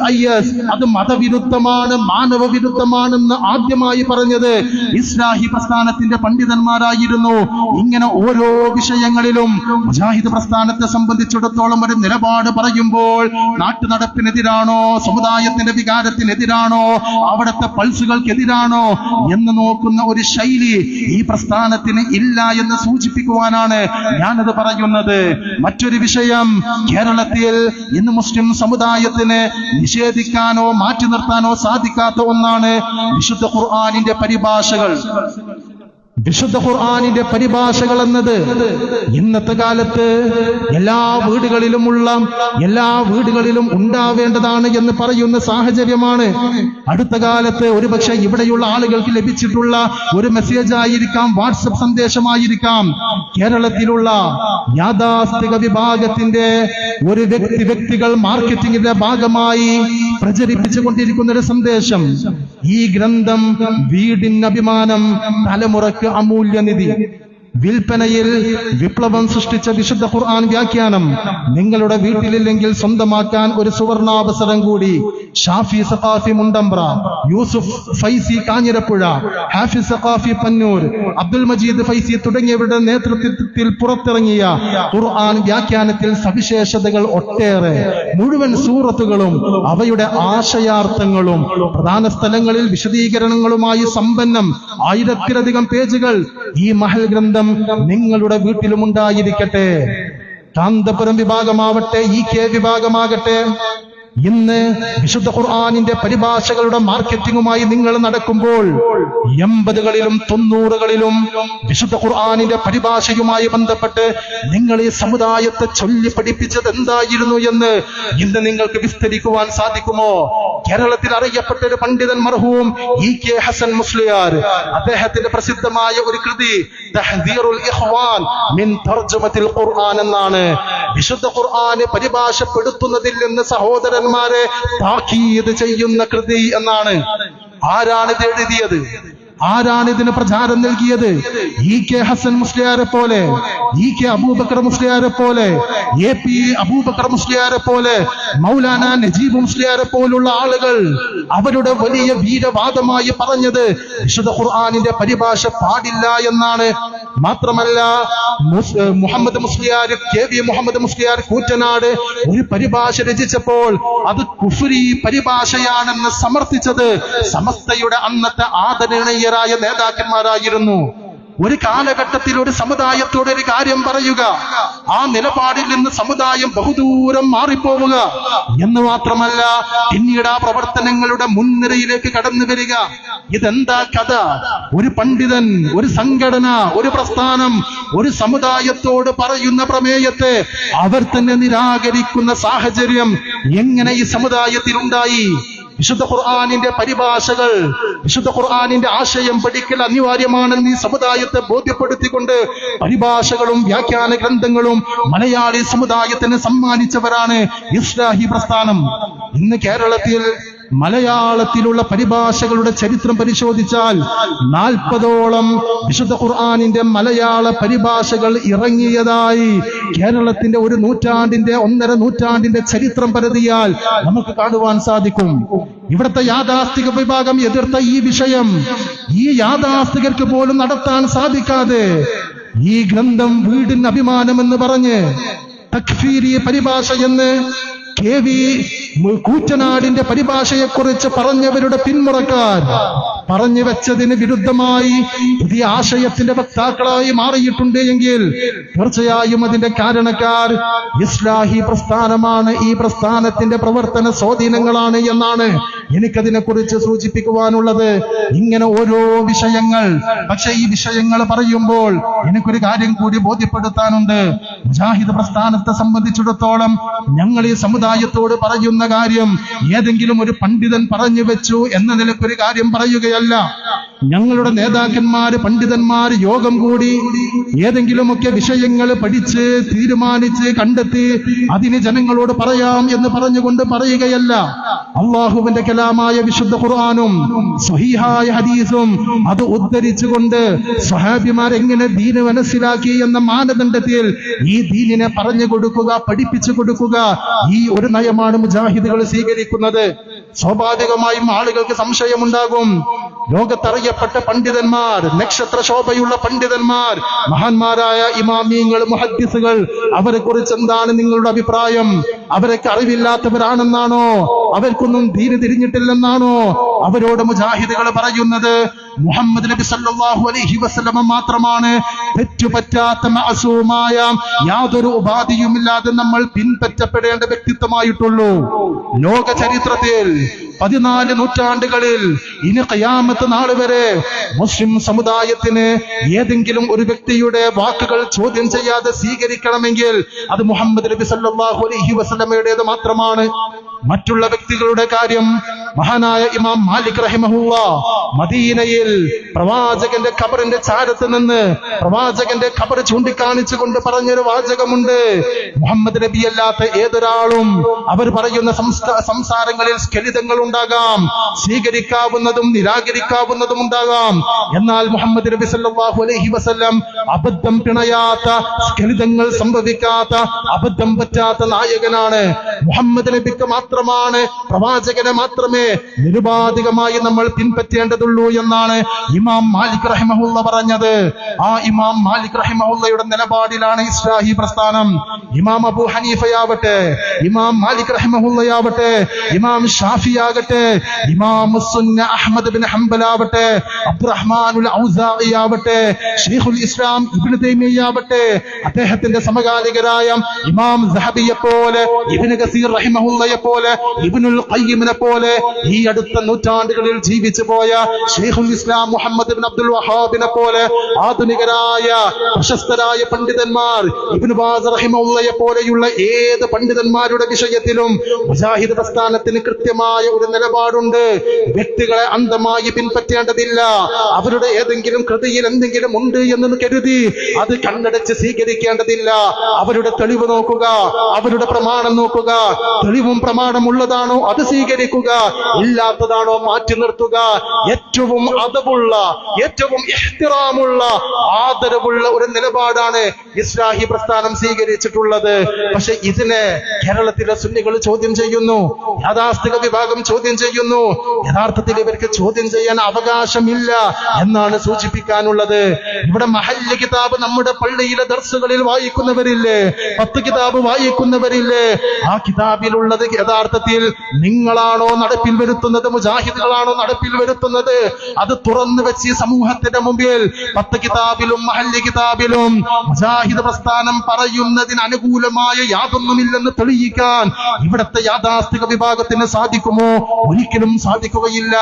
അത് മതവിരുദ്ധമാണ്, മാനവവിരുദ്ധമാണെന്ന് ആദ്യമായി പറഞ്ഞത് ഇസ്ലാഹി പ്രസ്ഥാനത്തിന്റെ പണ്ഡിതന്മാരായിരുന്നു. ഇങ്ങനെ ഓരോ വിഷയങ്ങളിലും മുജാഹിദ് പ്രസ്ഥാനത്തെ സംബന്ധിച്ചിടത്തോളം ഒരു നിലപാട് പറയുമ്പോൾ നാട്ടുനടപ്പിനെതിരാണോ, സമുദായത്തിന്റെ വികാരത്തിനെതിരാണോ, അവിടുത്തെ പൾസുകൾക്കെതിരാണോ എന്ന് നോക്കുന്ന ഒരു ശൈലി ഈ പ്രസ്ഥാനത്തിന് ഇല്ല എന്ന് സൂചിപ്പിക്കുവാനാണ് ഞാനത് പറയുന്നത്. മറ്റൊരു വിഷയം, കേരളത്തിൽ ഇന്ന് മുസ്ലിം സമുദായത്തിന് നിഷേധിക്കാനോ മാറ്റി നിർത്താനോ സാധിക്കാത്ത ഒന്നാണ് വിശുദ്ധ ഖുർആനിന്റെ പരിഭാഷകൾ. വിശുദ്ധ ഖുർആനിന്റെ പരിഭാഷകൾ എന്നത് ഇന്നത്തെ കാലത്ത് എല്ലാ വീടുകളിലും ഉണ്ടാവേണ്ടതാണ് എന്ന് പറയുന്ന സാഹചര്യമാണ്. അടുത്ത കാലത്ത് ഒരുപക്ഷെ ഇവിടെയുള്ള ആളുകൾക്ക് ലഭിച്ചിട്ടുള്ള ഒരു മെസ്സേജ് ആയിരിക്കാം, വാട്സപ്പ് സന്ദേശമായിരിക്കാം, കേരളത്തിലുള്ള യാഥാസ്ഥിക വിഭാഗത്തിന്റെ ഒരു വ്യക്തികൾ മാർക്കറ്റിംഗിന്റെ ഭാഗമായി പ്രചരിപ്പിച്ചു കൊണ്ടിരിക്കുന്ന ഒരു സന്ദേശം. ഈ ഗ്രന്ഥം വീടിന് അഭിമാനം, തലമുറക്ക് അമൂല്യനിധി. വിൽപ്പനയിൽ വിപ്ലവം സൃഷ്ടിച്ച വിശുദ്ധ ഖുർആൻ വ്യാഖ്യാനം നിങ്ങളുടെ വീട്ടിലില്ലെങ്കിൽ സ്വന്തമാക്കാൻ ഒരു സുവർണാവസരം കൂടി. ഷാഫി സഖാഫി മുണ്ടമ്പ്ര, യൂസുഫ് ഫൈസി കാഞ്ഞിരപ്പുഴ, ഹാഫിസ് സഖാഫി പന്നൂർ, അബ്ദുൽ മജീദ് ഫൈസി തുടങ്ങിയവരുടെ നേതൃത്വത്തിൽ പുറത്തിറങ്ങിയ ഖുർആൻ വ്യാഖ്യാനത്തിൽ സവിശേഷതകൾ ഒട്ടേറെ. മുഴുവൻ സൂറത്തുകളും അവയുടെ ആശയാർത്ഥങ്ങളും പ്രധാന സ്ഥലങ്ങളിൽ വിശദീകരണങ്ങളുമായി സമ്പന്നം. 1000-ലധികം പേജുകൾ ഈ മഹൽ ഗ്രന്ഥം നിങ്ങളുടെ വീട്ടിലും ഉണ്ടായിരിക്കട്ടെ. കാന്തപുരം വിഭാഗമാവട്ടെ, EK വിഭാഗമാകട്ടെ, ഇന്ന് വിശുദ്ധ ഖുർആനിന്റെ പരിഭാഷകളുടെ മാർക്കറ്റിംഗുമായി നിങ്ങൾ നടക്കുമ്പോൾ 80കളിലും 90കളിലും വിശുദ്ധ ഖുർആനിന്റെ പരിഭാഷയുമായി ബന്ധപ്പെട്ട് നിങ്ങൾ ഈ സമുദായത്തെ ചൊല്ലി പഠിപ്പിച്ചത് എന്തായിരുന്നു എന്ന് ഇന്ന് നിങ്ങൾക്ക് വിസ്തരിക്കുവാൻ സാധിക്കുമോ? കേരളത്തിൽ അറിയപ്പെട്ട ഒരു പണ്ഡിതൻ മർഹൂം EK ഹസൻ മുസ്ലിയാർ, അദ്ദേഹത്തിന്റെ പ്രസിദ്ധമായ ഒരു കൃതി തഹ്ദീറുൽ ഇഖ്വാൻ മിൻ തർജമത്തിൽ ഖുർആൻ എന്നാണ്. വിശുദ്ധ ഖുർആനെ പരിഭാഷപ്പെടുത്തുന്നതിൽ നിന്ന് സഹോദരന്മാരെ താക്കീത് ചെയ്യുന്ന കൃതി എന്നാണ്. ആരാണിത് എഴുതിയത്? ആരാണിതിന് പ്രചാരം നൽകിയത്? EK ഹസൻ മുസ്ലിയാരെ പോലെ, EK അബൂബക്കർ മുസ്ലിയാരെ പോലെ, AP അബൂബക്കർ മുസ്ലിയാരെ പോലെ, മൗലാന നജീബ് മുസ്ലിയാരെ പോലുള്ള ആളുകൾ അവരുടെ വലിയ വീരവാദമായി പറഞ്ഞത് വിശുദ്ധ ഖുർആനിന്റെ പരിഭാഷ പാടില്ല എന്നാണ്. മാത്രമല്ല മുഹമ്മദ് മുസ്ലിയാർ, KB മുഹമ്മദ് മുസ്ലിയാർ കൂറ്റനാട് ഒരു പരിഭാഷ രചിച്ചപ്പോൾ അത് കുഫ്രി പരിഭാഷയാണെന്ന് സമർത്ഥിച്ചത് സമസ്തയുടെ അന്നത്തെ ആദരണീയരായ നേതാക്കന്മാരായിരുന്നു. ഒരു കാലഘട്ടത്തിൽ ഒരു സമുദായത്തോട് ഒരു കാര്യം പറയുക, ആ നിലപാടിൽ നിന്ന് സമുദായം ബഹുദൂരം മാറിപ്പോവുക എന്ന് മാത്രമല്ല, പിന്നീട് ആ പ്രവർത്തനങ്ങളുടെ മുൻനിരയിലേക്ക് കടന്നു വരിക. ഇതെന്താ കഥ? ഒരു പണ്ഡിതൻ, ഒരു സംഘടന, ഒരു പ്രസ്ഥാനം ഒരു സമുദായത്തോട് പറയുന്ന പ്രമേയത്തെ അവർ തന്നെ നിരാകരിക്കുന്ന സാഹചര്യം എങ്ങനെ ഈ സമുദായത്തിൽ ഉണ്ടായി? വിശുദ്ധ ഖുർആനിന്റെ പരിഭാഷകൾ, വിശുദ്ധ ഖുർആനിന്റെ ആശയം പഠിക്കൽ അനിവാര്യമാണെന്ന് ഈ സമുദായത്തെ ബോധ്യപ്പെടുത്തിക്കൊണ്ട് പരിഭാഷകളും വ്യാഖ്യാന ഗ്രന്ഥങ്ങളും മലയാളി സമുദായത്തിന് സമ്മാനിച്ചവരാണ് ഇസ്ലാഹി പ്രസ്ഥാനം. ഇന്ന് കേരളത്തിൽ മലയാളത്തിലുള്ള പരിഭാഷകളുടെ ചരിത്രം പരിശോധിച്ചാൽ 40ഓളം വിശുദ്ധ ഖുർആനിന്റെ മലയാള പരിഭാഷകൾ ഇറങ്ങിയതായി കേരളത്തിന്റെ ഒരു നൂറ്റാണ്ടിന്റെ 1.5 നൂറ്റാണ്ടിന്റെ ചരിത്രം പരതിയാൽ നമുക്ക് കാണുവാൻ സാധിക്കും. ഇവിടുത്തെ യാഥാസ്ഥിക വിഭാഗം എതിർത്ത ഈ വിഷയം ഈ യാഥാസ്ഥികർക്ക് പോലും നടത്താൻ സാധിക്കാതെ ഈ ഗ്രന്ഥം വീടിന് അഭിമാനമെന്ന് പറഞ്ഞ് തക്ഫീരി പരിഭാഷ എന്ന് KV കൂറ്റനാടിന്റെ പരിഭാഷയെക്കുറിച്ച് പറഞ്ഞവരുടെ പിന്മുറക്കാർ പറഞ്ഞു വെച്ചതിന് വിരുദ്ധമായി പുതിയ ആശയത്തിന്റെ വക്താക്കളായി മാറിയിട്ടുണ്ട് എങ്കിൽ തീർച്ചയായും അതിന്റെ കാരണക്കാർ ഇസ്ലാഹി പ്രസ്ഥാനമാണ്, ഈ പ്രസ്ഥാനത്തിന്റെ പ്രവർത്തന സ്വാധീനങ്ങളാണ് എന്നാണ് എനിക്കതിനെക്കുറിച്ച് സൂചിപ്പിക്കുവാനുള്ളത്. ഇങ്ങനെ ഓരോ വിഷയങ്ങൾ, പക്ഷെ ഈ വിഷയങ്ങൾ പറയുമ്പോൾ എനിക്കൊരു കാര്യം കൂടി ബോധ്യപ്പെടുത്താനുണ്ട്. മുജാഹിദ് പ്രസ്ഥാനത്തെ സംബന്ധിച്ചിടത്തോളം ഞങ്ങൾ ഈ സമുദായത്തോട് പറയുന്ന കാര്യം ഏതെങ്കിലും ഒരു പണ്ഡിതൻ പറഞ്ഞു വെച്ചു എന്ന നിലക്കൊരു കാര്യം പറയുകയല്ല. ഞങ്ങളുടെ നേതാക്കന്മാര്, പണ്ഡിതന്മാര് യോഗം കൂടി ഏതെങ്കിലുമൊക്കെ വിഷയങ്ങൾ പഠിച്ച് തീരുമാനിച്ച് കണ്ടെത്തി അതിന് ജനങ്ങളോട് പറയാം എന്ന് പറഞ്ഞുകൊണ്ട് പറയുകയല്ല. അള്ളാഹുവിന്റെ കലാമായ വിശുദ്ധ ഖുർആനും സ്വഹീഹായ ഹദീസും അത് ഉദ്ധരിച്ചുകൊണ്ട് സ്വഹാബിമാർ എങ്ങനെ ദീന് മനസ്സിലാക്കി എന്ന മാനദണ്ഡത്തിൽ ഈ ദീനിനെ പറഞ്ഞു കൊടുക്കുക, പഠിപ്പിച്ചു കൊടുക്കുക, ഈ ഒരു നയമാണ് മുജാഹിദുകൾ സ്വീകരിക്കുന്നത്. സ്വാഭാവികമായും ആളുകൾക്ക് സംശയമുണ്ടാകും. ലോകത്തറിയപ്പെട്ട പണ്ഡിതന്മാർ, നക്ഷത്ര ശോഭയുള്ള പണ്ഡിതന്മാർ, മഹാന്മാരായ ഇമാമിയങ്ങൾ, മുഹദ്ദിസുകൾ, അവരെ കുറിച്ച് എന്താണ് നിങ്ങളുടെ അഭിപ്രായം? അവരൊക്കെ അറിവില്ലാത്തവരാണെന്നാണോ? അവർക്കൊന്നും ദീന് തിരിഞ്ഞിട്ടില്ലെന്നാണോ അവരോട് മുജാഹിദുകൾ പറയുന്നത്? മുഹമ്മദ് നബി സല്ലല്ലാഹു അലൈഹി വസല്ലം മാത്രമാണ് തെറ്റുപറ്റാത്ത മഅസൂമായ, യാതൊരു ഉപാധിയുമില്ലാതെ നമ്മൾ പിൻപറ്റപ്പെടേണ്ട വ്യക്തിത്വമായിട്ടുള്ളൂ. ലോക ചരിത്രത്തിൽ 14 നൂറ്റാണ്ടുകളിൽ ഇനി ഖിയാമത്ത് നാൾ വരെ മുസ്ലിം സമുദായത്തിന് ഏതെങ്കിലും ഒരു വ്യക്തിയുടെ വാക്കുകൾ ചോദ്യം ചെയ്യാതെ സ്വീകരിക്കണമെങ്കിൽ അത് മുഹമ്മദ് നബി സല്ലല്ലാഹു അലൈഹി വസല്ലമയുടേത് മാത്രമാണ്. മറ്റുള്ള വ്യക്തികളുടെ കാര്യം മഹാനായ ഇമാം മാലിക് റഹിമഹുല്ലാഹ് മദീനയിൽ പ്രവാചകന്റെ ഖബറിന്റെ ചാരത്ത് നിന്ന് പ്രവാചകന്റെ ഖബർ ചൂണ്ടിക്കാണിച്ചുകൊണ്ട് പറഞ്ഞൊരു വാചകമുണ്ട്. മുഹമ്മദ് നബി അല്ലാത്ത ഏതൊരാളും അവർ പറയുന്ന സംസാരങ്ങളിൽ സ്ഖലിതങ്ങൾ ഉണ്ടാകാം, സ്വീകരിക്കാവുന്നതും നിരാകരിക്കാവുന്നതും ഉണ്ടാകാം. എന്നാൽ മുഹമ്മദ് നബി സല്ലല്ലാഹു അലൈഹി വസല്ലം അബദ്ധം പിണയാത്ത, സ്ഖലിതങ്ങൾ സംഭവിക്കാത്ത, അബദ്ധം പറ്റാത്ത നായകനാണ്. മുഹമ്മദ് നബിക്ക് മാത്രമാണ്, പ്രവാചകനെ മാത്രമേ നിരുപാധികമായി നമ്മൾ പിൻപറ്റേണ്ടതുള്ളൂ എന്നാണ് ഇമാം മാലിക് റഹിമഹുല്ല പറഞ്ഞത്. ആ ഇമാം മാലിക് റഹിമഹുല്ലയുടെ നിലപാടിലാണ് ഇസ്ലാഹി പ്രസ്ഥാനം. ഇമാം അബൂ ഹനീഫയാവട്ടെ, ഇമാം മാലിക് റഹിമഹുല്ലയാവട്ടെ, ഇമാം ഷാഫിയാകട്ടെ, ഇമാം സുന്ന അഹ്മദ് ബിൻ ഹംബലാവട്ടെ, അബ്ദുറഹ്മാനുൽ ഔസാഇയാവട്ടെ, ശൈഖുൽ ഇസ്ലാം ഇബ്നു തൈമിയ്യയാവട്ടെ, അദ്ദേഹത്തിന്റെ സമകാലികരായ ഇമാം സഹബിയെ പോലെ, ഇബ്നു കസീർ റഹിമഹുല്ലയെ പോലെ, ഇബ്നുൽ ഖയ്യിമിനെ പോലെ, ഈ അടുത്ത നൂറ്റാണ്ടുകളിൽ ജീവിച്ചു പോയ ശൈഖുൽ ഇസ്ലാം മുഹമ്മദ് ഇബ്നു അബ്ദുൽ വഹാബിനെ പോലെ ആധുനികരായ പ്രശസ്തരായ പണ്ഡിതന്മാർ, ഇബ്നു ബാസ് റഹിമഹുല്ലയെ പോലെയുള്ള ഏത് പണ്ഡിതന്മാരുടെ വിഷയത്തിലും മുജാഹിദ് പ്രസ്ഥാനത്തിന് കൃത്യമായ ഒരു നിലപാടുണ്ട്. വ്യക്തികളെ അന്ധമായി പിൻപറ്റേണ്ടതില്ല. അവരുടെ ഏതെങ്കിലും കൃതിയിൽ എന്തെങ്കിലും ഉണ്ട് എന്ന് കരുതി അത് കണ്ണടച്ച് സ്വീകരിക്കേണ്ടതില്ല. അവരുടെ തെളിവ് നോക്കുക, അവരുടെ പ്രമാണം നോക്കുക. തെളിവും പ്രമാണമുള്ളതാണോ അത് സ്വീകരിക്കുക, ഇല്ലാത്തതാണോ മാറ്റി നിർത്തുക. ഏറ്റവും അതവുള്ള, ഏറ്റവും ഇഹ്തിറാമുള്ള, ആദരവുള്ള ഒരു നിലപാടാണ് ഇസ്ലാഹി പ്രസ്ഥാനം സ്വീകരിച്ചിട്ടുള്ളത്. പക്ഷെ ഇതിനെ കേരളത്തിലെ സുന്നികൾ ചോദ്യം ചെയ്യുന്നു, യാഥാസ്ഥിക വിഭാഗം ചോദ്യം ചെയ്യുന്നു. യഥാർത്ഥത്തിൽ ഇവർക്ക് ചോദ്യം ചെയ്യാൻ അവകാശമില്ല എന്നാണ് സൂചിപ്പിക്കാനുള്ളത്. ഇവിടെ മഹല്ല് കിതാബ് നമ്മുടെ പള്ളിയിലെ ദർസുകളിൽ വായിക്കുന്നവരില്ലേ, 10 കിതാബ് വായിക്കുന്നവരില്ലേ? ആ കിതാബിലുള്ളത് യഥാർത്ഥത്തിൽ നിങ്ങളാണോ നടപ്പിൽ വരുത്തുന്നത്, മുജാഹിദുകളാണോ നടപ്പിൽ വരുത്തുന്നത്? അത് തുറന്നു വെച്ച് ഈ സമൂഹത്തിന്റെ മുമ്പിൽ 10 കിതാബിലും മഹല്ല് കിതാബിലും മുജാഹിദ് പ്രസ്ഥാനം പറയുന്നതിന് അനുകൂലമായ യാതൊന്നുമില്ലെന്ന് തെളിയിക്കാൻ ഇവിടുത്തെ യാഥാസ്ഥിക വിഭാഗത്തിന് സാധിക്കുമോ? ഒരിക്കലും സാധിക്കുകയില്ല.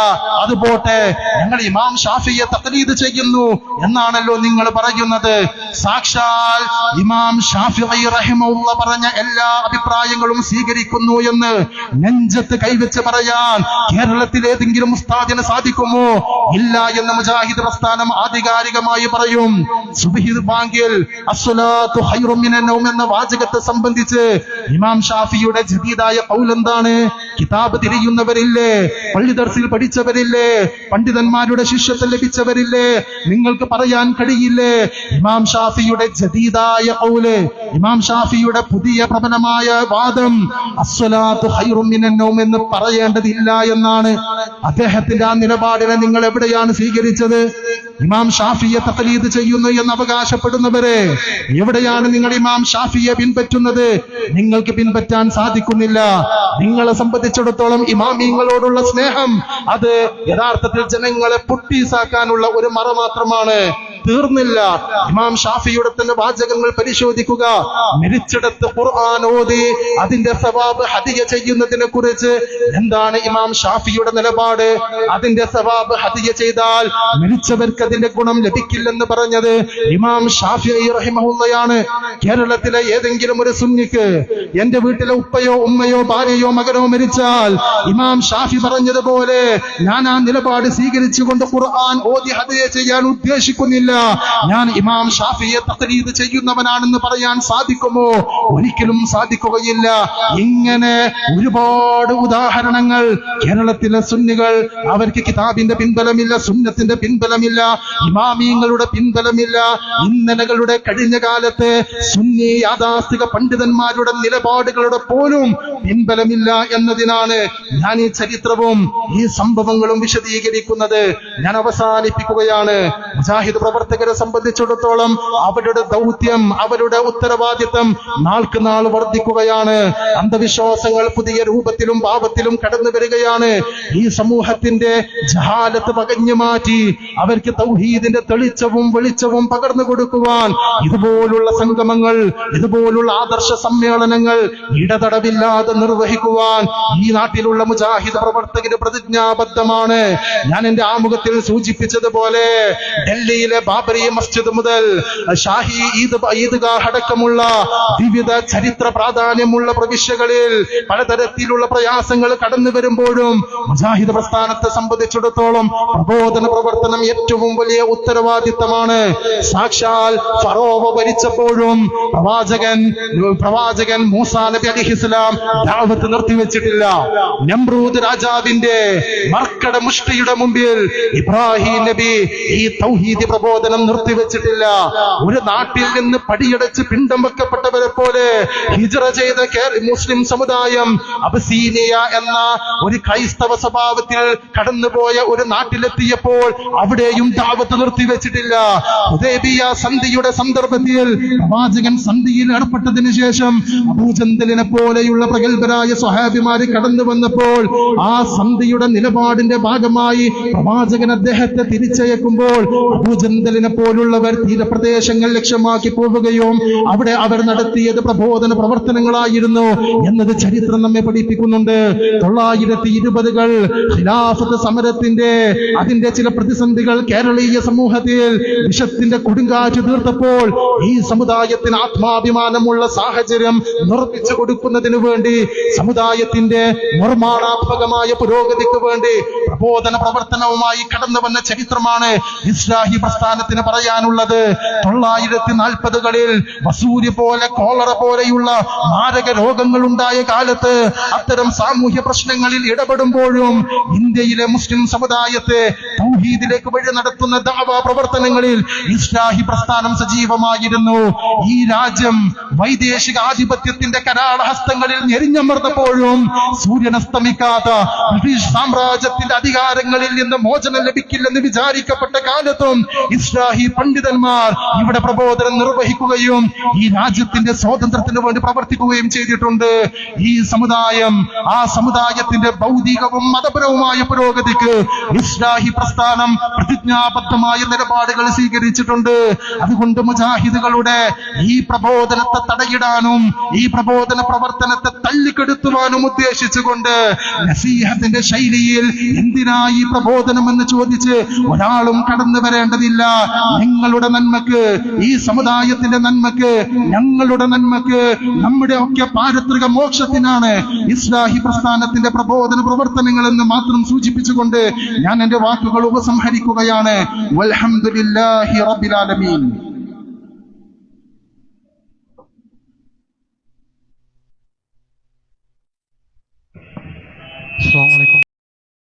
അതുപോട്ടെ, ഞങ്ങൾ ഇമാം ഷാഫിയെ തഖ്ലീദ് ചെയ്യുന്നു എന്നാണല്ലോ നിങ്ങൾ പറയുന്നത്. സാക്ഷാൽ ഇമാം ഷാഫിഈ റഹിമഹുല്ലാഹ് പറഞ്ഞ എല്ലാ അഭിപ്രായങ്ങളും സ്വീകരിക്കുന്നു എന്ന് നെഞ്ചത്ത് കൈവച്ച് പറയാൻ കേരളത്തിൽ ഏതെങ്കിലും ഉസ്താദിന് സാധിക്കുമോ? ഇല്ല എന്ന് മുജാഹിദ് പ്രസ്ഥാനം ആധികാരികമായി പറയും. സുബ്ഹി ബാങ്കിൽ അസ്സലാത്തു ഖൈറും മിനൻ നൗം എന്ന വാചകത്തെ സംബന്ധിച്ച് ഇമാം ഷാഫിയുടെ ജദീദായ ഖൗൽ എന്താണ്? കിതാബ് തിരിയുന്നവരില്ലേ, പള്ളി ദർസിൽ പഠിച്ചവരില്ലേ, പണ്ഡിതന്മാരുടെ ശിഷ്യത്വം ലഭിച്ചവരില്ലേ? നിങ്ങൾക്ക് പറയാൻ കഴിയില്ലേ ഇമാം ഷാഫിയുടെ ജദീദായ ഖൗല്, ഇമാം ഷാഫിയുടെ പുതിയ പ്രബലമായ വാദം അസ്സലാത്തു ഖൈറും മിനൻ നൗം എന്ന് പറയേണ്ടതില്ല എന്നാണ്. അദ്ദേഹത്തിന്റെ ആ നിലപാടിനെ നിങ്ങൾ എവിടെയാണ് സ്വീകരിച്ചത്? ഇമാം ഷാഫിയെ തഖ്ലീദ് ചെയ്യുന്നു എന്ന് അവകാശപ്പെടുന്നവരെ, എവിടെയാണ് നിങ്ങൾ ഇമാം ഷാഫിയെ പിൻപറ്റുന്നത്? നിങ്ങൾക്ക് പിൻപറ്റാൻ സാധിക്കുന്നില്ല. നിങ്ങളെ സംബന്ധിച്ചിടത്തോളം ഇമാമിങ്ങളോടുള്ള സ്നേഹം അത് യഥാർത്ഥത്തിൽ ജനങ്ങളെ പൊട്ടീസാക്കാനുള്ള ഒരു മറ മാത്രമാണ്. തീർന്നില്ല. ഇമാം ഷാഫിയുടെ തന്നെ വാചകങ്ങൾ പരിശോധിക്കുക. മരിച്ചിടത്ത് ഖുർആൻ ഓതി അതിന്റെ സവാബ് ഹദിയ ചെയ്യുന്നതിനെ കുറിച്ച് എന്താണ് ഇമാം ഷാഫിയുടെ നിലപാട്? അതിന്റെ സവാബ് ഹദിയ ചെയ്താൽ മരിച്ചവർക്ക് അതിന്റെ ഗുണം ലഭിക്കില്ലെന്ന് പറഞ്ഞത് ഇമാം ഷാഫിഈ റഹിമഹുള്ളയാണ്. കേരളത്തിലെ ഏതെങ്കിലും ഒരു സുന്നിക്ക് എന്റെ വീട്ടിലെ ഉപ്പയോ ഉമ്മയോ ഭാര്യയോ മകനോ മരിച്ചാൽ ഇമാം ഷാഫി പറഞ്ഞതുപോലെ ഞാൻ ആ നിലപാട് സ്വീകരിച്ചുകൊണ്ട് ഖുർആൻ ഓതി ഹദിയ ചെയ്യാൻ ഉദ്ദേശിക്കുന്നില്ല, ഞാൻ ഇമാം ഷാഫിയെ തഖ്ലീദ് ചെയ്യുന്നവനാണെന്ന് പറയാൻ സാധിക്കുമോ? ഒരിക്കലും സാധിക്കുകയില്ല. ഇങ്ങനെ ഒരുപാട് ഉദാഹരണങ്ങൾ. കേരളത്തിലെ സുന്നികൾ, അവർക്ക് കിതാബിന്റെ പിൻബലമില്ല, സുന്നത്തിന്റെ പിൻബലമില്ല, ഇമാമിങ്ങളുടെ പിൻബലമില്ല. ഇന്നലകളുടെ കഴിഞ്ഞ കാലത്തെ സുന്നി യാഥാസ്ഥിക പണ്ഡിതന്മാരുടെ നിലപാടുകളുടെ പോലും പിൻബലമില്ല എന്നതിനാണ് ഞാൻ ഈ ചരിത്രവും ഈ സംഭവങ്ങളും വിശദീകരിക്കുന്നത്. ഞാൻ അവസാനിപ്പിക്കുകയാണ്. മുജാഹിദ് പ്രവർത്തകരെ സംബന്ധിച്ചിടത്തോളം അവരുടെ ദൗത്യം, അവരുടെ ഉത്തരവാദിത്തം നാൾക്ക് നാൾ വർദ്ധിക്കുകയാണ്. അന്ധവിശ്വാസങ്ങൾ പുതിയ രൂപത്തിലും ഭാവത്തിലും കടന്നു വരികയാണ്. ഈ സമൂഹത്തിന്റെ ജഹാലത്ത് പകഞ്ഞു മാറ്റി അവർക്ക് തൗഹീദിന്റെ തെളിച്ചവും വെളിച്ചവും പകർന്നു കൊടുക്കുവാൻ ഇതുപോലുള്ള സംഗമങ്ങൾ, ഇതുപോലുള്ള ആദർശ സമ്മേളനങ്ങൾ ഇടതടവില്ലാതെ നിർവഹിക്കുവാൻ ഈ നാട്ടിലുള്ള മുജാഹിദ് പ്രവർത്തകര് പ്രതിജ്ഞാബദ്ധമാണ്. ഞാൻ എന്റെ ആമുഖത്തിൽ സൂചിപ്പിച്ചതുപോലെ ഡൽഹിയിലെ ബാബറി മസ്ജിദ് മുതൽ ഷാഹി ഈദ്ഗാഹ് അടക്കമുള്ള വിവിധ ചരിത്ര പ്രാധാന്യമുള്ള പ്രവിശ്യകളിൽ പലതരത്തിലുള്ള പ്രയാസങ്ങൾ കടന്നു വരുമ്പോഴും മുജാഹിദ് പ്രസ്ഥാനത്തെ സംബന്ധിച്ചിടത്തോളം പ്രബോധന പ്രവർത്തനം ഏറ്റവും വലിയ ഉത്തരവാദിത്തമാണ്. സാക്ഷാൽ ഫറോവ ഭരിച്ചപ്പോഴും പ്രവാചകൻ മൂസാ നബി അലൈഹിസ്സലാം ദഅവത്ത് നിർത്തിവെച്ചിട്ടില്ല. നമ്രൂദ് രാജാവിന്റെ മർക്കട മുഷ്ടിയുടെ മുമ്പിൽ ഇബ്രാഹിം നബി ഈ തൗഹീദ് പ്രബോധനം നിർത്തിവെച്ചിട്ടില്ല. ഒരു നാട്ടിൽ നിന്ന് പടിയടച്ച് പിണ്ടം വെക്കപ്പെട്ടവരെ പോലെ ഹിജ്റ ചെയ്ത മുസ്ലിം സമുദായം അബസീനിയ എന്ന ഒരു ക്രൈസ്തവ സ്വഭാവത്തിൽ കടന്നുപോയ ഒരു നാട്ടിലെത്തിയപ്പോൾ അവിടെയും ദഅവത്ത് നിർത്തിവെച്ചിട്ടില്ല. ഹുദൈബിയ സന്ധിയുടെ സന്ദർഭത്തിൽ പ്രവാചകൻ സന്ധിയിൽ ഏർപ്പെട്ടതിന് ശേഷം അബൂജന്തലിനെ പോലെയുള്ള പ്രഗത്ഭരായ സ്വഹാബിമാര് കടന്നു വന്നപ്പോൾ ആ സന്ധിയുടെ നിലപാടിന്റെ ഭാഗമായി പ്രവാചകൻ അദ്ദേഹത്തെ തിരിച്ചയക്കുമ്പോൾ അബൂജന്തലിനെ പോലുള്ളവർ തീരപ്രദേശങ്ങൾ ലക്ഷ്യമാക്കി പോവുകയും അവിടെ അവർ നടത്തിയത് പ്രബോധന പ്രവർത്തനങ്ങളായിരുന്നു എന്നത് ചരിത്രം നമ്മെ പഠിപ്പിക്കുന്നുണ്ട്. 920-കൾ ഖിലാഫത്ത് സമരത്തിന്റെ അതിന്റെ ചില പ്രതിസന്ധികൾ കേരളീയ സമൂഹത്തിൽ വിഷത്തിന്റെ കൊടുങ്കാറ്റ് തീർത്തപ്പോൾ ഈ സമുദായത്തിന് ആത്മാഭിമാനമുള്ള സാഹചര്യം നിർമ്മിച്ചു കൊടുക്കുന്നതിനു വേണ്ടി, സമുദായത്തിന്റെ നിർമ്മാണാത്മകമായ പുരോഗതിക്ക് വേണ്ടി പ്രബോധന പ്രവർത്തനവുമായി കടന്നു വന്ന ചരിത്രമാണ് ഇസ്ലാഹി പ്രസ്ഥാനത്തിന് പറയാനുള്ളത്. 940-കളിൽ വസൂരി പോലെ, കോളറ പോലെയുള്ള മാരക രോഗങ്ങൾ ഉണ്ടായ കാലത്ത് അത്തരം സാമൂഹ്യ പ്രശ്നങ്ങളിൽ ഇടപെടുമ്പോഴും ഇന്ത്യയിലെ മുസ്ലിം സമുദായത്തെ തൗഹീദിലേക്ക് വഴി നടത്തുന്ന ദഅവ പ്രവർത്തനങ്ങളിൽ ഇസ്ലാഹി പ്രസ്ഥാനം സജീവമായിരുന്നു. ഈ രാജ്യം വൈദേശിക ആധിപത്യത്തിന്റെ കരാളഹസ്തങ്ങളിൽ ഞെരിഞ്ഞമർന്നപ്പോഴും സൂര്യനസ്തമിക്കാത്ത ബ്രിട്ടീഷ് സാമ്രാജ്യത്തിന്റെ അധികാരങ്ങളിൽ നിന്ന് മോചനം ലഭിക്കില്ലെന്ന് വിചാരിക്കപ്പെട്ട കാലത്തും ഇസ്ലാഹി പണ്ഡിതന്മാർ ഇവിടെ പ്രബോധനം നിർവഹിക്കുകയും ഈ രാജ്യത്തിന്റെ സ്വാതന്ത്ര്യത്തിന് വേണ്ടി പ്രവർത്തിക്കുകയും ചെയ്തിട്ടുണ്ട്. ഈ സമുദായം, ആ സമുദായത്തിന്റെ ഭൗതികവും മതപരവുമായ പുരോഗതിക്ക് ഇസ്ലാഹി പ്രസ്ഥാനം പ്രതിജ്ഞാബദ്ധമായ നിലപാടുകൾ സ്വീകരിച്ചിട്ടുണ്ട്. അതുകൊണ്ട് മുജാഹിദുകളുടെ ഈ പ്രബോധനത്തെ തടയിടാനും ഈ പ്രബോധന പ്രവർത്തനത്തെ തല്ലിക്കെടുത്തുവാനും ഉദ്ദേശിച്ചുകൊണ്ട് നസീഹത്തിന്റെ ശൈലിയിൽ എന്തിനാ ഈ പ്രബോധനം എന്ന് ചോദിച്ച് ഒരാളും കടന്നു വരേണ്ടതില്ല. നിങ്ങളുടെ നന്മക്ക്, ഈ സമുദായത്തിന്റെ നന്മക്ക്, ഞങ്ങളുടെ നന്മക്ക്, നമ്മുടെ ഒക്കെ പാരത്രിക മോക്ഷത്തിനാണ് ഇസ്ലാഹി പ്രസ്ഥാനത്തിന്റെ പ്രബോധന പ്രവർത്തനങ്ങൾ എന്ന് മാത്രം സൂചിപ്പിച്ചുകൊണ്ട് ഞാൻ എന്റെ വാക്കുകൾ ഉപസംഹരിക്കുകയാണ്. വൽഹംദുലില്ലാഹി റബ്ബിൽ ആലമീൻ. അസ്സലാമു അലൈക്കും.